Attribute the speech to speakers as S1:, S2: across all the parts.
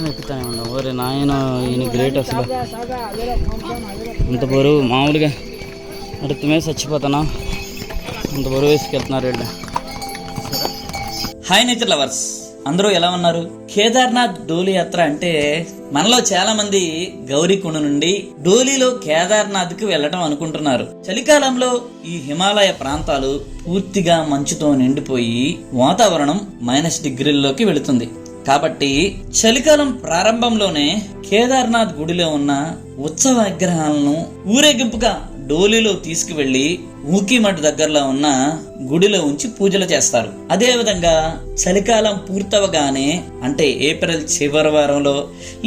S1: ఎక్కుతానే ఉన్నాం. ఓరే నాయన, ఈయన గ్రేట్ అసలు. ఇంత బరువు మామూలుగా అడుగుతుమే చచ్చిపోతానా, ఇంత బరువు వేసుకెళ్తున్నారు వీళ్ళు.
S2: హాయ్ నేచర్ లవర్స్, అందరూ ఎలా ఉన్నారు? కేదార్నాథ్ డోలీ యాత్ర అంటే మనలో చాలా మంది గౌరీకొండ నుండి డోలీలో కేదార్నాథ్ కి వెళ్ళటం అనుకుంటున్నారు. చలికాలంలో ఈ హిమాలయ ప్రాంతాలు పూర్తిగా మంచుతో నిండిపోయి వాతావరణం -డిగ్రీల్లోకి వెళుతుంది. కాబట్టి చలికాలం ప్రారంభంలోనే కేదార్నాథ్ గుడిలో ఉన్న ఉత్సవ విగ్రహాలను ఊరేగింపుగా డోలీలో తీసుకువెళ్లి ఊకీమఠ్ దగ్గరలో ఉన్న గుడిలో ఉంచి పూజలు చేస్తారు. అదే విధంగా చలికాలం పూర్తవగానే అంటే ఏప్రిల్ చివరి వారంలో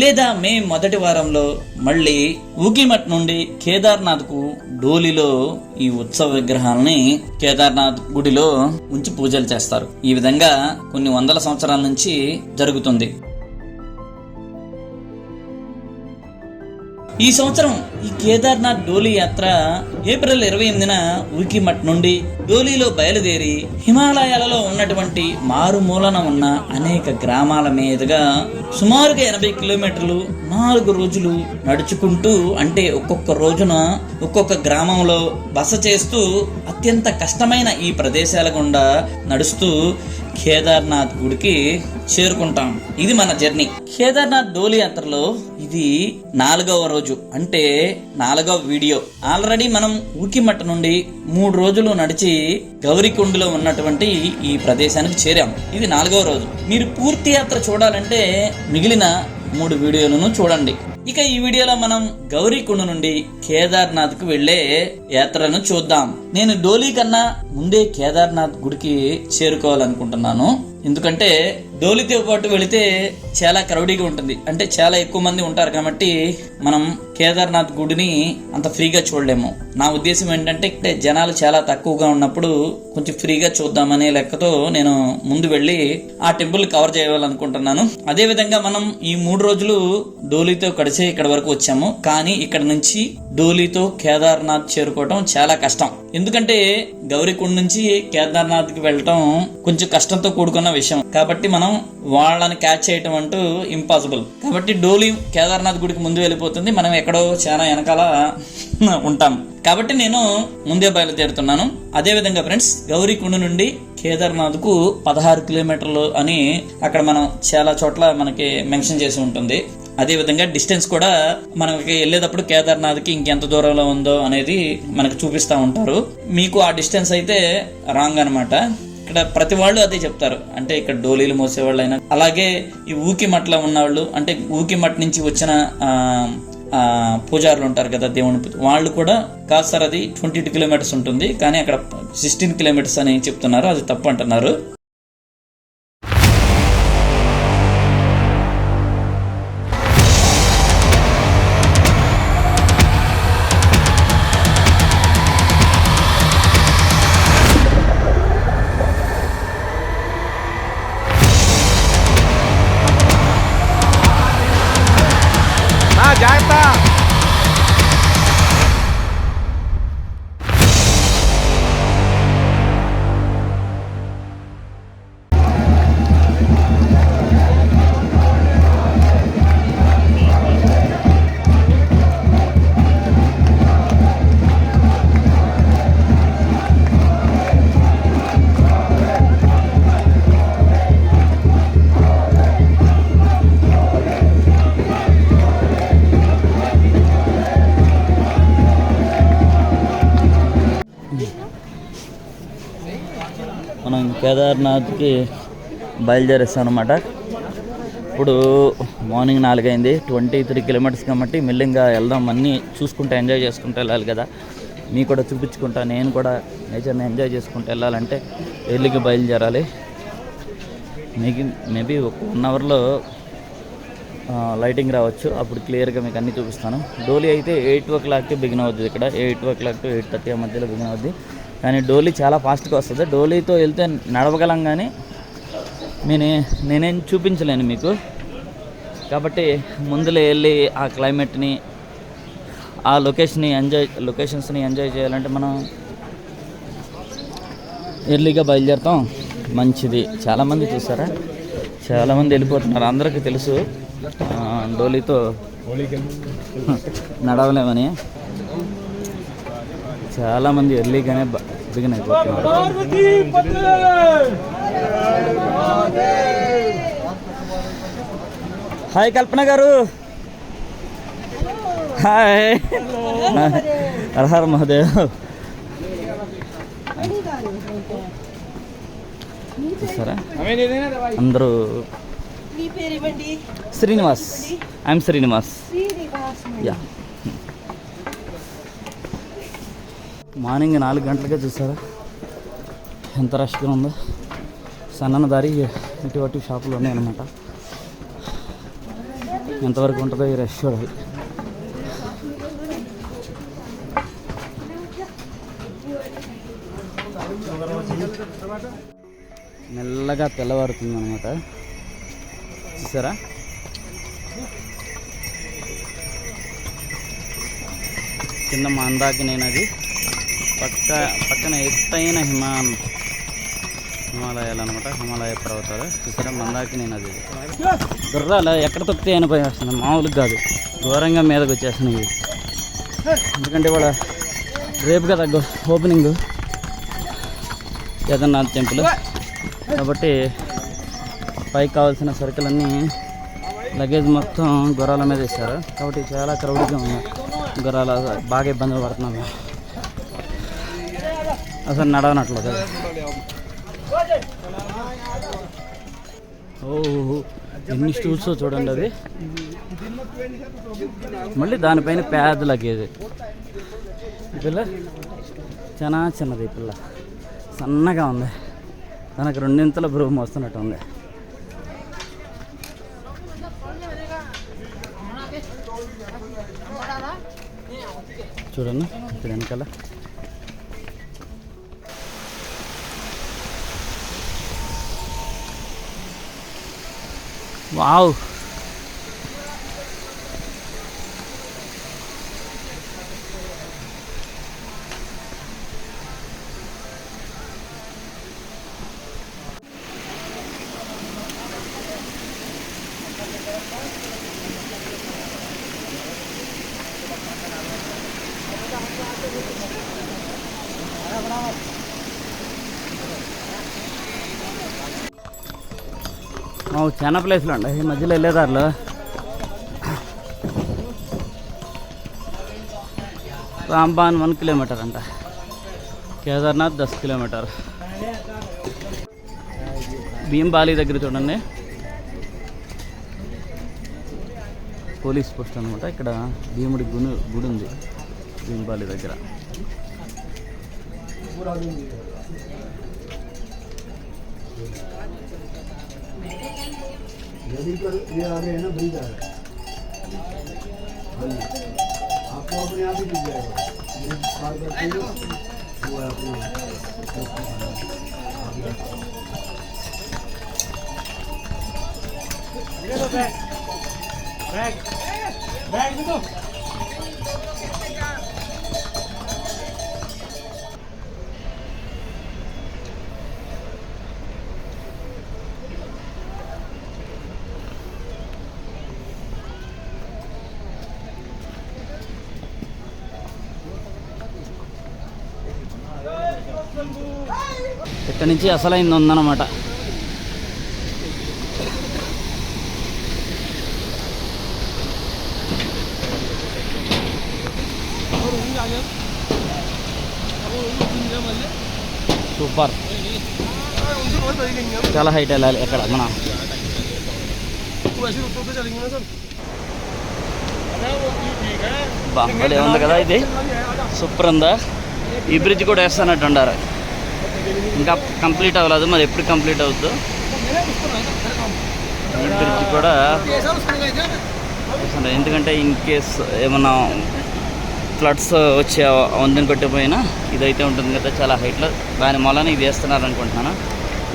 S2: లేదా మే మొదటి వారంలో మళ్ళీ ఊకీమఠ్ నుండి కేదార్నాథ్ కు డోలీలో ఈ ఉత్సవ విగ్రహాలని కేదార్నాథ్ గుడిలో ఉంచి పూజలు చేస్తారు. ఈ విధంగా కొన్ని వందల సంవత్సరాల నుంచి జరుగుతుంది. ఈ సంవత్సరం ఈ కేదార్నాథ్ డోలీ యాత్ర ఏప్రిల్ 28న ఊకీమఠ్ నుండి డోలీలో బయలుదేరి హిమాలయాలలో ఉన్నటువంటి మారుమూలన ఉన్న అనేక గ్రామాల మీదుగా సుమారుగా 80 కిలోమీటర్లు 4 రోజులు నడుచుకుంటూ, అంటే ఒక్కొక్క రోజున ఒక్కొక్క గ్రామంలో బస చేస్తూ అత్యంత కష్టమైన ఈ ప్రదేశాల గుండా నడుస్తూ కేదార్నాథ్ గుడికి చేరుకుంటాం. ఇది మన జర్నీ. కేదార్నాథ్ డోలీ యాత్రలో ఇది 4వ రోజు, అంటే 4వ వీడియో. ఆల్రెడీ మనం ఊకీమఠ్ నుండి 3 రోజులు నడిచి గౌరీకొండలో ఉన్నటువంటి ఈ ప్రదేశానికి చేరాం. ఇది 4వ రోజు. మీరు పూర్తి యాత్ర చూడాలంటే మిగిలిన 3 వీడియోలను చూడండి. ఇక ఈ వీడియోలో మనం గౌరీకొండ నుండి కేదార్నాథ్ కు వెళ్లే యాత్రను చూద్దాం. నేను డోలీ కన్నా ముందే కేదార్నాథ్ గుడికి చేరుకోవాలనుకుంటున్నాను. ఎందుకంటే డోలీతో పాటు వెళితే చాలా క్రౌడీగా ఉంటుంది, అంటే చాలా ఎక్కువ మంది ఉంటారు కాబట్టి మనం కేదార్నాథ్ గుడిని అంత ఫ్రీగా చూడలేము. నా ఉద్దేశం ఏంటంటే జనాలు చాలా తక్కువగా ఉన్నప్పుడు కొంచెం ఫ్రీగా చూద్దామనే లెక్కతో నేను ముందు వెళ్ళి ఆ టెంపుల్ కవర్ చేయాలనుకుంటున్నాను. అదే విధంగా మనం ఈ 3 రోజులు డోలీతో కలిసి ఇక్కడ వరకు వచ్చాము. కానీ ఇక్కడ నుంచి డోలీతో కేదార్నాథ్ చేరుకోవటం చాలా కష్టం. ఎందుకంటే గౌరీకొండ నుంచి కేదార్నాథ్ కి వెళ్ళటం కొంచెం కష్టంతో కూడుకున్న విషయం. కాబట్టి మనం వాళ్ళని క్యాచ్ చేయటం అంటూ ఇంపాసిబుల్. కాబట్టి డోలీ కేదార్నాథ్ గుడికి ముందు వెళ్ళిపోతుంది, మనం ఎక్కడో చాలా వెనకాల ఉంటాం. కాబట్టి నేను ముందే బయలుదేరుతున్నాను. అదే విధంగా ఫ్రెండ్స్, గౌరీకొండ నుండి కేదార్నాథ్ కు 16 కిలోమీటర్లు అని అక్కడ మనం చాలా చోట్ల మనకి మెన్షన్ చేసి ఉంటుంది. అదే విధంగా డిస్టెన్స్ కూడా మనకి వెళ్ళేటప్పుడు కేదార్నాథ్ కి ఇంకెంత దూరంలో ఉందో అనేది మనకు చూపిస్తా ఉంటారు. మీకు ఆ డిస్టెన్స్ అయితే రాంగ్ అనమాట. ఇక్కడ ప్రతి వాళ్ళు అదే చెప్తారు, అంటే ఇక్కడ డోలీలు మోసేవాళ్ళు అయినా, అలాగే ఈ ఊకీమఠ్లో ఉన్నవాళ్ళు, అంటే ఊకీమఠ్ నుంచి వచ్చిన పూజారులు ఉంటారు కదా, దేవుని వాళ్ళు కూడా కాదు సార్ అది 22 కిలోమీటర్స్ ఉంటుంది, కానీ అక్కడ 16 కిలోమీటర్స్ అని చెప్తున్నారు. అది తప్పు అంటున్నారు. మనం కేదార్నాథ్కి బయలుదేరేస్తాం అనమాట. ఇప్పుడు మార్నింగ్ 4 అయింది, 23 కిలోమీటర్స్ కాబట్టి మెల్లింగా వెళ్దాం. అన్నీ చూసుకుంటూ ఎంజాయ్ చేసుకుంటూ వెళ్ళాలి కదా, మీకు కూడా చూపించుకుంటా. నేను కూడా నేచర్ని ఎంజాయ్ చేసుకుంటూ వెళ్ళాలంటే ఎర్లీగా బయలుదేరాలి. మేబీ ఒక 1 అవర్లో లైటింగ్ రావచ్చు, అప్పుడు క్లియర్గా మీకు అన్నీ చూపిస్తాను. డోలీ అయితే 8 o'clockకి బిగిన్ అవుతుంది. ఇక్కడ 8 o'clock to 8:30 మధ్యలో బిగిన్ అవుద్ది. కానీ డోలీ చాలా ఫాస్ట్గా వస్తుంది. డోలీతో వెళ్తే నడవగలం, కానీ నేనేం చూపించలేను మీకు. కాబట్టి ముందులో వెళ్ళి ఆ క్లైమేట్ని, ఆ లొకేషన్స్ని ఎంజాయ్ చేయాలంటే మనం ఎర్లీగా బయలుదేరుతాం. మంచిది. చాలామంది చూసారా, చాలామంది వెళ్ళిపోతున్నారు. అందరికీ తెలుసు
S1: డోలీతో నడవలేమని చాలామంది ఎర్లీగానే బిగిన్ అయిపోతున్నారు. హాయ్ కల్పన గారు. హాయ్. హర హర మహాదేవ్. చూసారా అందరూ. Srinivas. I'm Srinivas. Yeah. Morning 4 గంటలకే చూసారా ఎంత రష్గా ఉందో. సన్నన దారి ఇటువంటి షాపులు ఉన్నాయన్నమాట. ఎంతవరకు ఉంటుందో ఈ రష్ చూడాలి. మెల్లగా తెల్లవారుతుంది అనమాట. చూసారా కింద మందాకిని నది, పక్కన ఎత్తైన హిమాలయాలు అనమాట. హిమాలయ పర్వతాలు. చూసారా మందాకిని నది. గుర్రాలు ఎక్కడ తొక్కితే అని పోయి వస్తుంది, మామూలుగా కాదు, ఘోరంగా మీదకి వచ్చేస్తున్నాయి. ఎందుకంటే ఇవాళ రేపు కదా ఓపెనింగ్ జగన్నాథ్ టెంపుల్ కాబట్టి పైకి కావాల్సిన సరుకులన్నీ లగేజ్ మొత్తం గుర్రాల మీద వేశారు. కాబట్టి చాలా క్రౌడ్గా ఉంది. గుర్రాల బాగా ఇబ్బందులు పడుతున్నాము. అసలు నడవనట్లు కదా. ఓహో ఎన్ని స్టూల్స్ చూడండి. అది మళ్ళీ దానిపైన పెద్ద లగేజ్. పిల్ల చాలా చిన్నది. పిల్ల సన్నగా ఉంది. తనకు 2 బ్రూమ్ వస్తున్నట్టు ఉంది. చూడండి ఇక్కడ వెనకాల. వావ్. చాలా ప్లేస్లు అండి ఈ మధ్యలో వెళ్ళేదారులు. రాంబాన్ 1 కిలోమీటర్ అంట. కేదార్నాథ్ 10 కిలోమీటర్. భీంబాలి దగ్గర చూడండి పోలీస్ పోస్ట్ అనమాట. ఇక్కడ భీముడి గుడి ఉంది భీంబాలి దగ్గర. ये आ रहे हैं ना ब्रिज आ रहा है, आपको अपने आप ही दिख जाएगा। पार करते हो वो है अपना बैग बैग देखो। ఇక్కడ నుంచి అసలైంది ఉందన్నమాట. సూపర్. చాలా హైట్ వెళ్ళాలి ఎక్కడ మన. బాగా ఉంది కదా ఇది. సూపర్ ఉందా. ఈ బ్రిడ్జ్ కూడా వేస్తానట్టు ఉండారు. ఇంకా కంప్లీట్ అవ్వలేదు, మరి ఎప్పుడు కంప్లీట్ అవుతుందో. ఈ బ్రిడ్జ్ కూడా ఎందుకంటే ఇన్ కేస్ ఏమన్నా ఫ్లడ్స్ వచ్చే వంతెన కొట్టిపోయినా ఇదైతే ఉంటుంది కదా చాలా హైట్లో. దాని మూలన ఇది వేస్తున్నారు అనుకుంటున్నాను.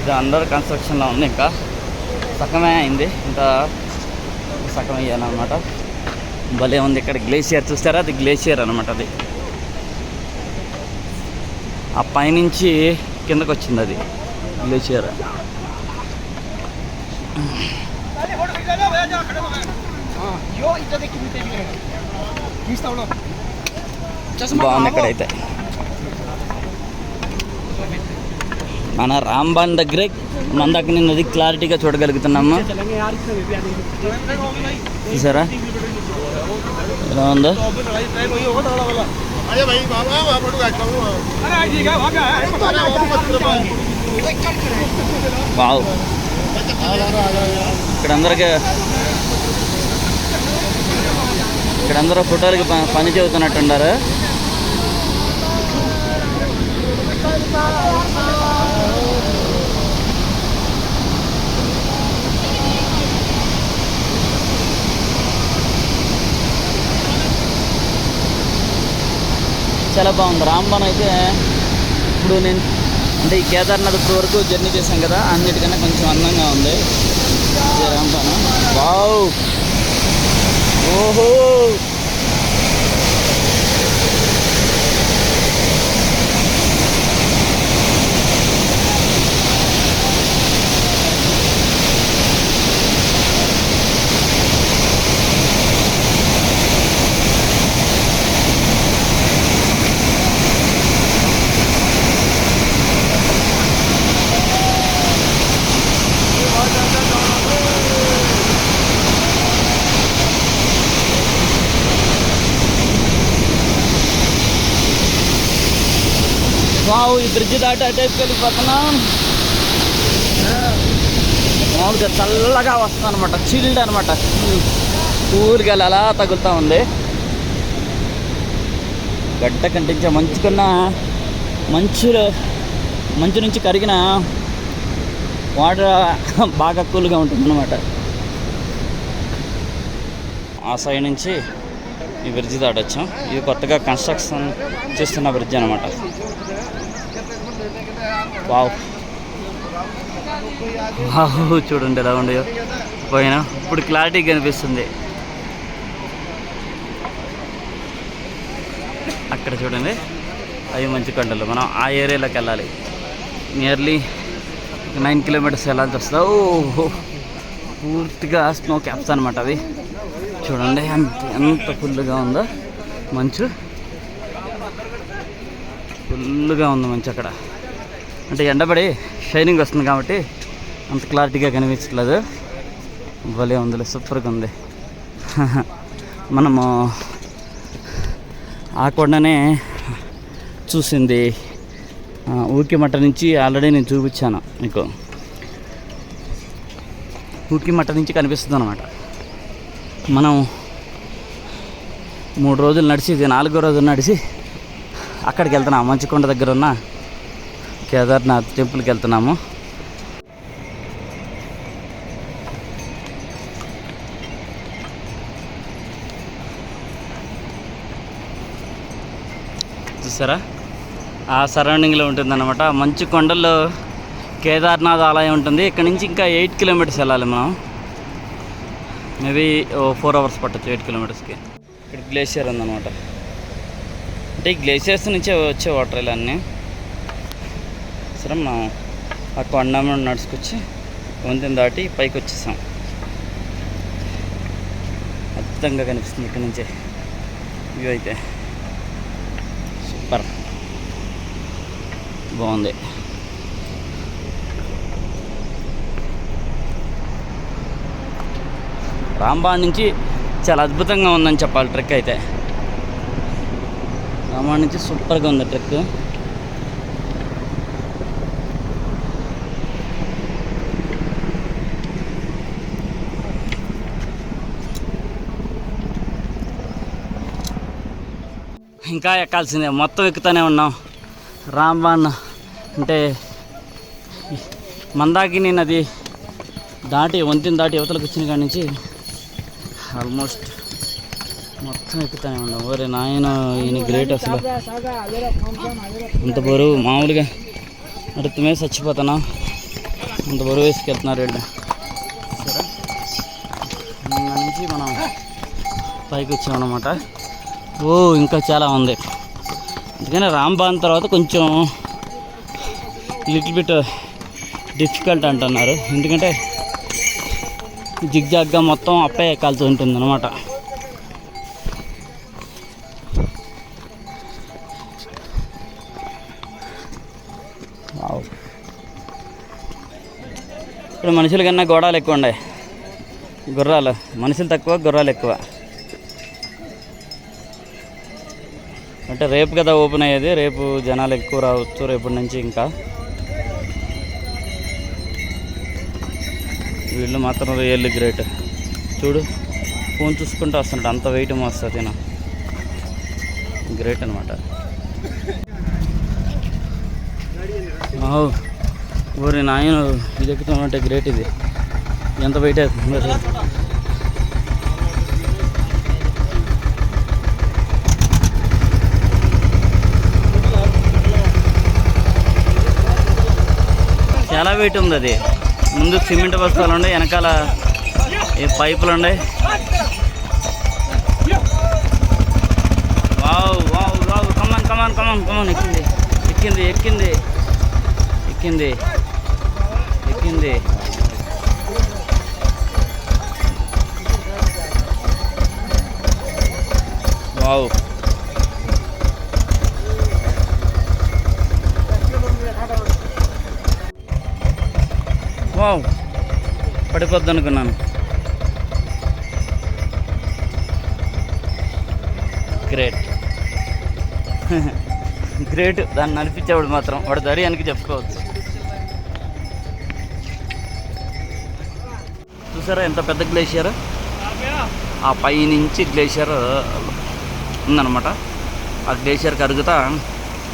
S1: ఇది అండర్ కన్స్ట్రక్షన్లో ఉంది. ఇంకా సగమే అయింది, ఇంకా సగం అయ్యానమాట. భలే ఉంది. ఇక్కడ గ్లేషియర్ చూస్తారా, అది గ్లేషియర్ అనమాట. అది ఆ పైనుంచి కిందకు వచ్చింది అది గ్లేషియర్. బాగుంది ఇక్కడైతే. మన రాంబాన్ దగ్గరే మందాకిని నది క్లారిటీగా చూడగలుగుతున్నాము. చూసారా ఎలా ఉందో. వావ్, ఇక్కడందరూ ఫోటోలకి పని చెబుతున్నట్టున్నారు. చాలా బాగుంది రాంబాన్ అయితే. ఇప్పుడు నేను అంటే ఈ కేదార్నాథ్ ఇప్పుడు వరకు జర్నీ చేశాం కదా, అన్నిటికన్నా కొంచెం అందంగా ఉంది రాంబాన్. వావ్, ఓహో, వావ్, ఈ బ్రిడ్జ్ దాటి అటైపుకి వెళ్ళిపోతున్నాం. మామూలుగా చల్లగా వస్తుంది అనమాట, చిల్డ్ అనమాట. కూల్గా అలా తగులుతూ ఉంది. గడ్డ కంటించే మంచు నుంచి కరిగిన వాటర్ బాగా కూల్గా ఉంటుంది అనమాట. ఆ సైడ్ నుంచి ఈ బ్రిడ్జ్ దాటొచ్చాం. ఇది కొత్తగా కన్స్ట్రక్షన్ చేస్తున్న బ్రిడ్జ్ అనమాట. వావ్, చూడండి ఎలా ఉండేయో పైన. ఇప్పుడు క్లారిటీ కనిపిస్తుంది. అక్కడ చూడండి, అవి మంచు కొండలు. మనం ఆ ఏరియాలోకి వెళ్ళాలి. నియర్లీ 9 కిలోమీటర్స్ వెళ్ళాల్సి వస్తుంది. ఓహో, పూర్తిగా స్నో క్యాప్స్ అనమాట అవి. చూడండి ఎంత ఫుల్గా ఉందో మంచు. ఫుల్గా ఉంది మంచు అక్కడ. అంటే ఎండబడి షైనింగ్ వస్తుంది కాబట్టి అంత క్లారిటీగా కనిపించట్లేదు. భలే ఉందిలే, సూపర్గా ఉంది. మనము ఆ కొండనే చూసింది ఊకిమట్ట నుంచి ఆల్రెడీ నేను చూపించాను మీకు. ఊకిమట్ట నుంచి కనిపిస్తుంది అనమాట. మనం 3 రోజులు నడిచి, ఇది 4వ రోజు నడిచి అక్కడికి వెళ్తున్నాము. మంచుకొండ దగ్గర ఉన్న కేదార్నాథ్ టెంపుల్కి వెళ్తున్నాము. చూసారా, ఆ సరౌండింగ్లో ఉంటుందన్నమాట. మంచు కొండల్లో కేదార్నాథ్ ఆలయం ఉంటుంది. ఇక్కడ నుంచి ఇంకా 8 కిలోమీటర్స్ వెళ్ళాలి మనం. మేబీ 4 అవర్స్ పట్టచ్చు 8 కిలోమీటర్స్కి. ఇక్కడ గ్లేషియర్ ఉందన్నమాట. అంటే ఈ గ్లేషియర్స్ నుంచే వచ్చే వాటర్ ఇలా అన్నీ. సరే, మనం ఆ కొండ నడుచుకొచ్చి వంతెన దాటి పైకి వచ్చేసాం. అద్భుతంగా కనిపిస్తుంది ఇక్కడ నుంచే వ్యూ అయితే. సూపర్, బాగుంది. రాంబాన్ నుంచి చాలా అద్భుతంగా ఉందని చెప్పాలి ట్రెక్ అయితే. రాంబాన్ నుంచి సూపర్గా ఉంది ట్రెక్. ఇంకా ఎక్కాల్సిందే, మొత్తం ఎక్కుతూనే ఉన్నాం. రాంబాన్ అంటే మందాకిని నది దాటి వంతెన దాటి యువతలకు వచ్చిన కాడి నుంచి ఆల్మోస్ట్ మొత్తం ఎక్కుతూనే ఉన్నాం. ఓరే నాయన, ఈయన గ్రేట్ అసలు. అంత బరువు మామూలుగా నడుతుమే చచ్చిపోతానా, అంత బరువు వేసుకెళ్తున్నారు వీళ్ళు. సరే, దాని నుంచి మనం పైకి వచ్చామన్నమాట. ఓ, ఇంకా చాలా ఉంది. అందుకని రాంబాన్ తర్వాత కొంచెం లిటిల్ బిట్ డిఫికల్ట్ అంటున్నారు. ఎందుకంటే జిగ్జాగ్గా మొత్తం అప్పే ఎక్కాల్సి ఉంటుంది అనమాట. ఇప్పుడు మనుషుల కన్నా గోడాలు ఎక్కువ ఉన్నాయి, గుర్రాలు. మనుషులు తక్కువ, గుర్రాలు ఎక్కువ. అంటే రేపు కదా ఓపెన్ అయ్యేది, రేపు జనాలు ఎక్కువ రావచ్చు రేపటి నుంచి. ఇంకా వీళ్ళు మాత్రం రియల్లీ గ్రేట్. చూడు, ఫోన్ చూసుకుంటూ వస్తున్నాడు, అంత వెయిట్ మోస్తుంది నా. గ్రేట్ అనమాట. ఊరి నాయన ఇది ఎక్కుతామంటే గ్రేట్. ఇది ఎంత వెయిట్ అవుతుంది. చాలా వెయిట్ ఉంది అది. ముందు సిమెంట్ బస్తాలు ఉన్నాయి, వెనకాల ఈ పైపులు ఉన్నాయి. వావ్ వావ్ వావ్, కమాన్ కమాన్ కమాన్ కమాన్. ఎక్కింది ఎక్కింది ఎక్కింది ఎక్కింది ఎక్కింది. వావ్, వావ్, పడిపోద్ది అనుకున్నాను. Great great. దాన్ని నడిపించేవాడు మాత్రం వాడు ధైర్యానికి చెప్పుకోవచ్చు. చూసారా ఎంత పెద్ద గ్లేషియర్. ఆ పై నుంచి గ్లేషియర్ ఉందన్నమాట. ఆ గ్లేషియర్ కరుగుతా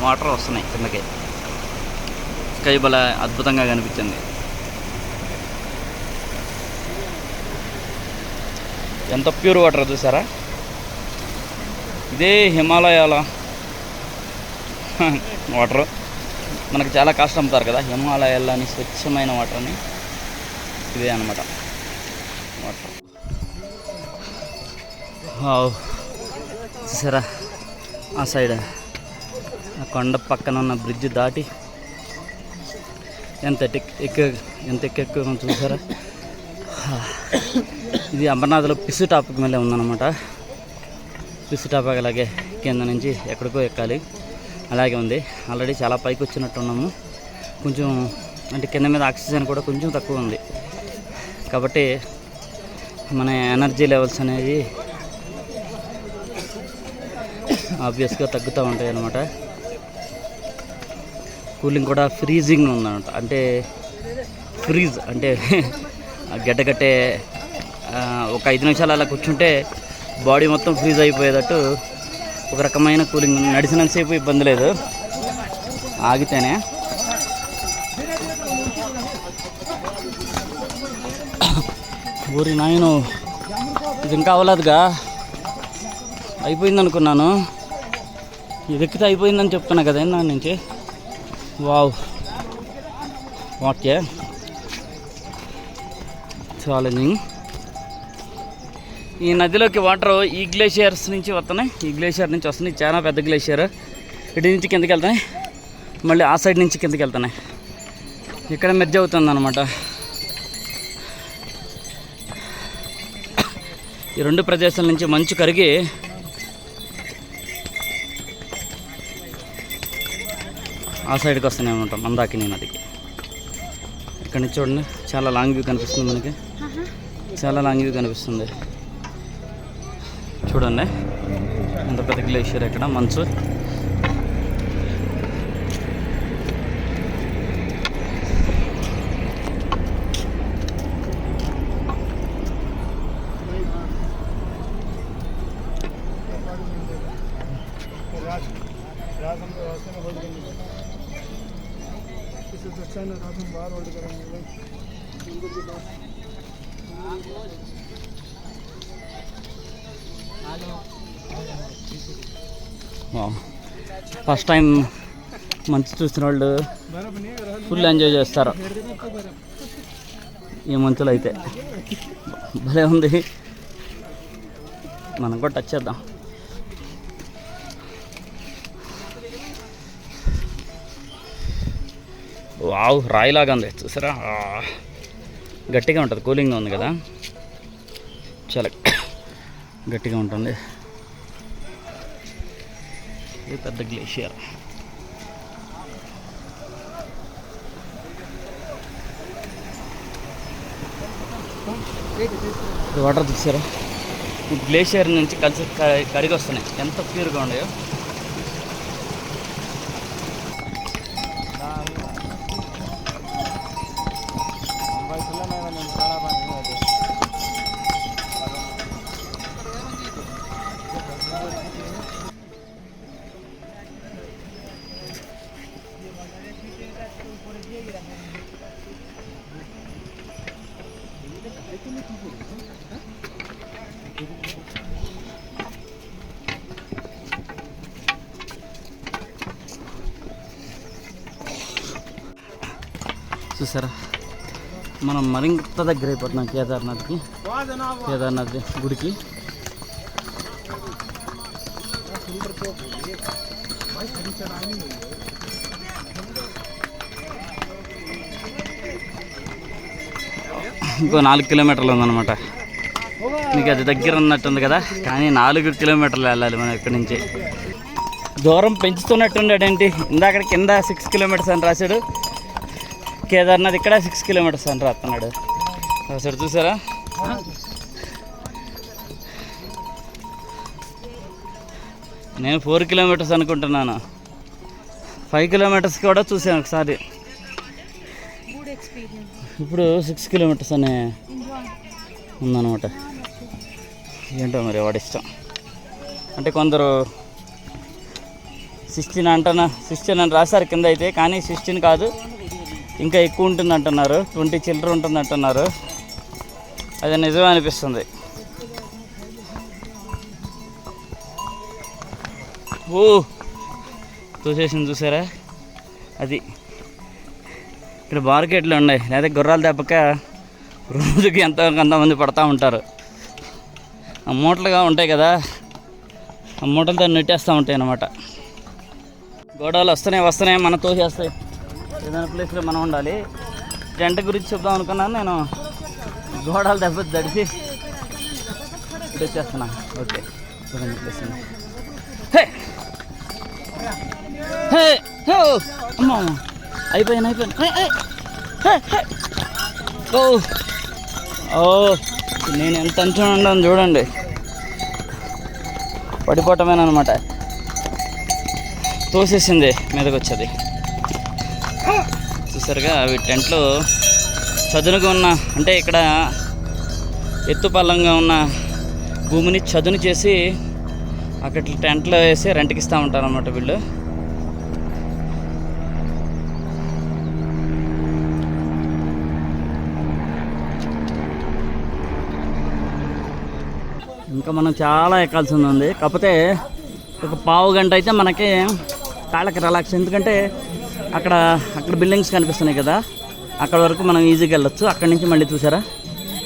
S1: వాటర్ వస్తున్నాయి కిందకి. స్కై భలే అద్భుతంగా కనిపించింది. ఎంత ప్యూర్ వాటర్ చూసారా. ఇదే హిమాలయాల వాటర్. మనకు చాలా కాస్ట్ అమ్ముతారు కదా హిమాలయాల్లోని స్వచ్ఛమైన వాటర్ని. ఇదే అన్నమాట వాటర్. చూసారా ఆ సైడ్ ఆ కొండ పక్కన ఉన్న బ్రిడ్జ్ దాటి ఎంత ఎక్కెక్కువ చూసారా. ఇది అమర్నాథ్లో పిసు టాప్కి మళ్ళీ ఉందన్నమాట. పిసు టాప్ అలాగే కింద నుంచి ఎక్కడికో ఎక్కాలి, అలాగే ఉంది. ఆల్రెడీ చాలా పైకి వచ్చినట్టున్నాము. కొంచెం అంటే కింద మీద ఆక్సిజన్ కూడా కొంచెం తక్కువ ఉంది కాబట్టి మన ఎనర్జీ లెవెల్స్ అనేది ఆబ్వియస్గా తగ్గుతూ ఉంటాయి అన్నమాట. కూలింగ్ కూడా ఫ్రీజింగ్ ఉందన్నమాట. అంటే ఫ్రీజ్ అంటే గడ్డగట్టే ఒక 5 నిమిషాలు అలా కూర్చుంటే బాడీ మొత్తం ఫ్రీజ్ అయిపోయేటట్టు ఒక రకమైన కూలింగ్. నడిచినంతసేపు ఇబ్బంది లేదు, ఆగితేనే. ఊరి నాయను ఇది ఇంకా అవ్వలేదుగా, అయిపోయింది అనుకున్నాను. ఇది ఎక్కితే అయిపోయిందని చెప్తున్నా కదా దాని నుంచి. Wow, okay, challenging. ఈ నదిలోకి వాటర్ ఈ గ్లేషియర్స్ నుంచి వస్తున్నాయి, ఈ గ్లేషియర్ నుంచి వస్తున్నాయి. చాలా పెద్ద గ్లేషియర్. ఇటు నుంచి కిందకి వెళ్తాయి, మళ్ళీ ఆ సైడ్ నుంచి కిందకి వెళ్తున్నాయి. ఇక్కడ మెర్జ్ అవుతుంది అనమాట. ఈ రెండు ప్రదేశాల నుంచి మంచు కరిగి ఆ సైడ్కి వస్తున్నాయి అనమాట, మందాకిని నదికి. ఇక్కడ నుంచి చూడండి, చాలా లాంగ్ వ్యూ కనిపిస్తుంది మనకి, చాలా లాంగ్ వ్యూ కనిపిస్తుంది. చూడండి ఎంత పెద్ద గ్లేషియర్ ఇక్కడ, మంచు. ఫస్ట్ టైం మంచు చూసిన వాళ్ళు ఫుల్ ఎంజాయ్ చేస్తారు ఈ మంచులో అయితే. భలే ఉంది, మనం కూడా టచ్ చేద్దాం. వావ్, రాయిలాగా ఉంది చూసారా, గట్టిగా ఉంటుంది, కూలింగ్గా ఉంది కదా. చాలా గట్టిగా ఉంటుంది. ఇది పెద్ద గ్లేషియర్. వాటర్ చూసారా, ఈ గ్లేషియర్ నుంచి కలిసి కడిగి వస్తున్నాయి. ఎంత ప్యూర్గా ఉన్నాయో. చూసారా, మనం మరింత దగ్గర అయిపోతున్నాం కేదార్నాథ్ గుడికి. ఇంకో 4 కిలోమీటర్లు ఉందన్నమాట. మీకు అది దగ్గర ఉన్నట్టుంది కదా, కానీ 4 కిలోమీటర్లు వెళ్ళాలి మనం ఇక్కడి నుంచి. దూరం పెంచుతున్నట్టుండేటండి. ఇందాక కింద 6 కిలోమీటర్స్ అని రాశాడు, కేదార్నాథ్ ఇక్కడ 6 కిలోమీటర్స్ అని రాస్తున్నాడు. అసలు చూసారా, నేను 4 కిలోమీటర్స్ అనుకుంటున్నాను. 5 కిలోమీటర్స్ కూడా చూసాను ఒకసారి. ఇప్పుడు 6 కిలోమీటర్స్ అనే ఉందన్నమాట. ఏంటో మరి వాడిష్టం. అంటే కొందరు 16 అని రాశారు కింద అయితే, కానీ 16 కాదు, ఇంకా ఎక్కువ ఉంటుంది అంటున్నారు. 20 చిల్లర ఉంటుంది అంటున్నారు. అది నిజమే అనిపిస్తుంది. ఓ చూసేసింది చూసారా, అది ఇక్కడ మార్కెట్లు ఉన్నాయి. లేదా గుర్రాలు దెబ్బక రోజుకి కొంతమంది పడతా ఉంటారు. ఆ మూటలుగా ఉంటాయి కదా, ఆ మూటలతో నెట్టేస్తూ ఉంటాయి అన్నమాట. గోడవలు వస్తున్నాయి మనం తోసేస్తాయి. ఏదైనా ప్లేస్లో మనం ఉండాలి. టెంట్ గురించి చెప్దాం అనుకున్నాను నేను, గోడలు దెబ్బ తడిసి వచ్చేస్తున్నా. ఓకే, చూడండి ప్లేస్. అమ్మా అయిపోయాను. ఓ నేను ఎంత అంచనా ఉన్నాను చూడండి, పడిపోవటమేనమాట. తోసేసింది మీదకి వచ్చేది. చూసారుగా, అవి టెంట్లు చదునుగా ఉన్న, అంటే ఇక్కడ ఎత్తుపల్లంగా ఉన్న భూమిని చదును చేసి అక్కడ టెంట్లు వేసి రెంట్కి ఇస్తూ ఉంటారు అన్నమాట వీళ్ళు. ఇంకా మనం చాలా ఎక్కాల్సి ఉంది. కాకపోతే ఒక పావు గంట అయితే మనకి కాళ్ళకి రిలాక్స్. ఎందుకంటే అక్కడ బిల్డింగ్స్ కనిపిస్తున్నాయి కదా, అక్కడ వరకు మనం ఈజీగా వెళ్ళొచ్చు. అక్కడి నుంచి మళ్ళీ చూసారా,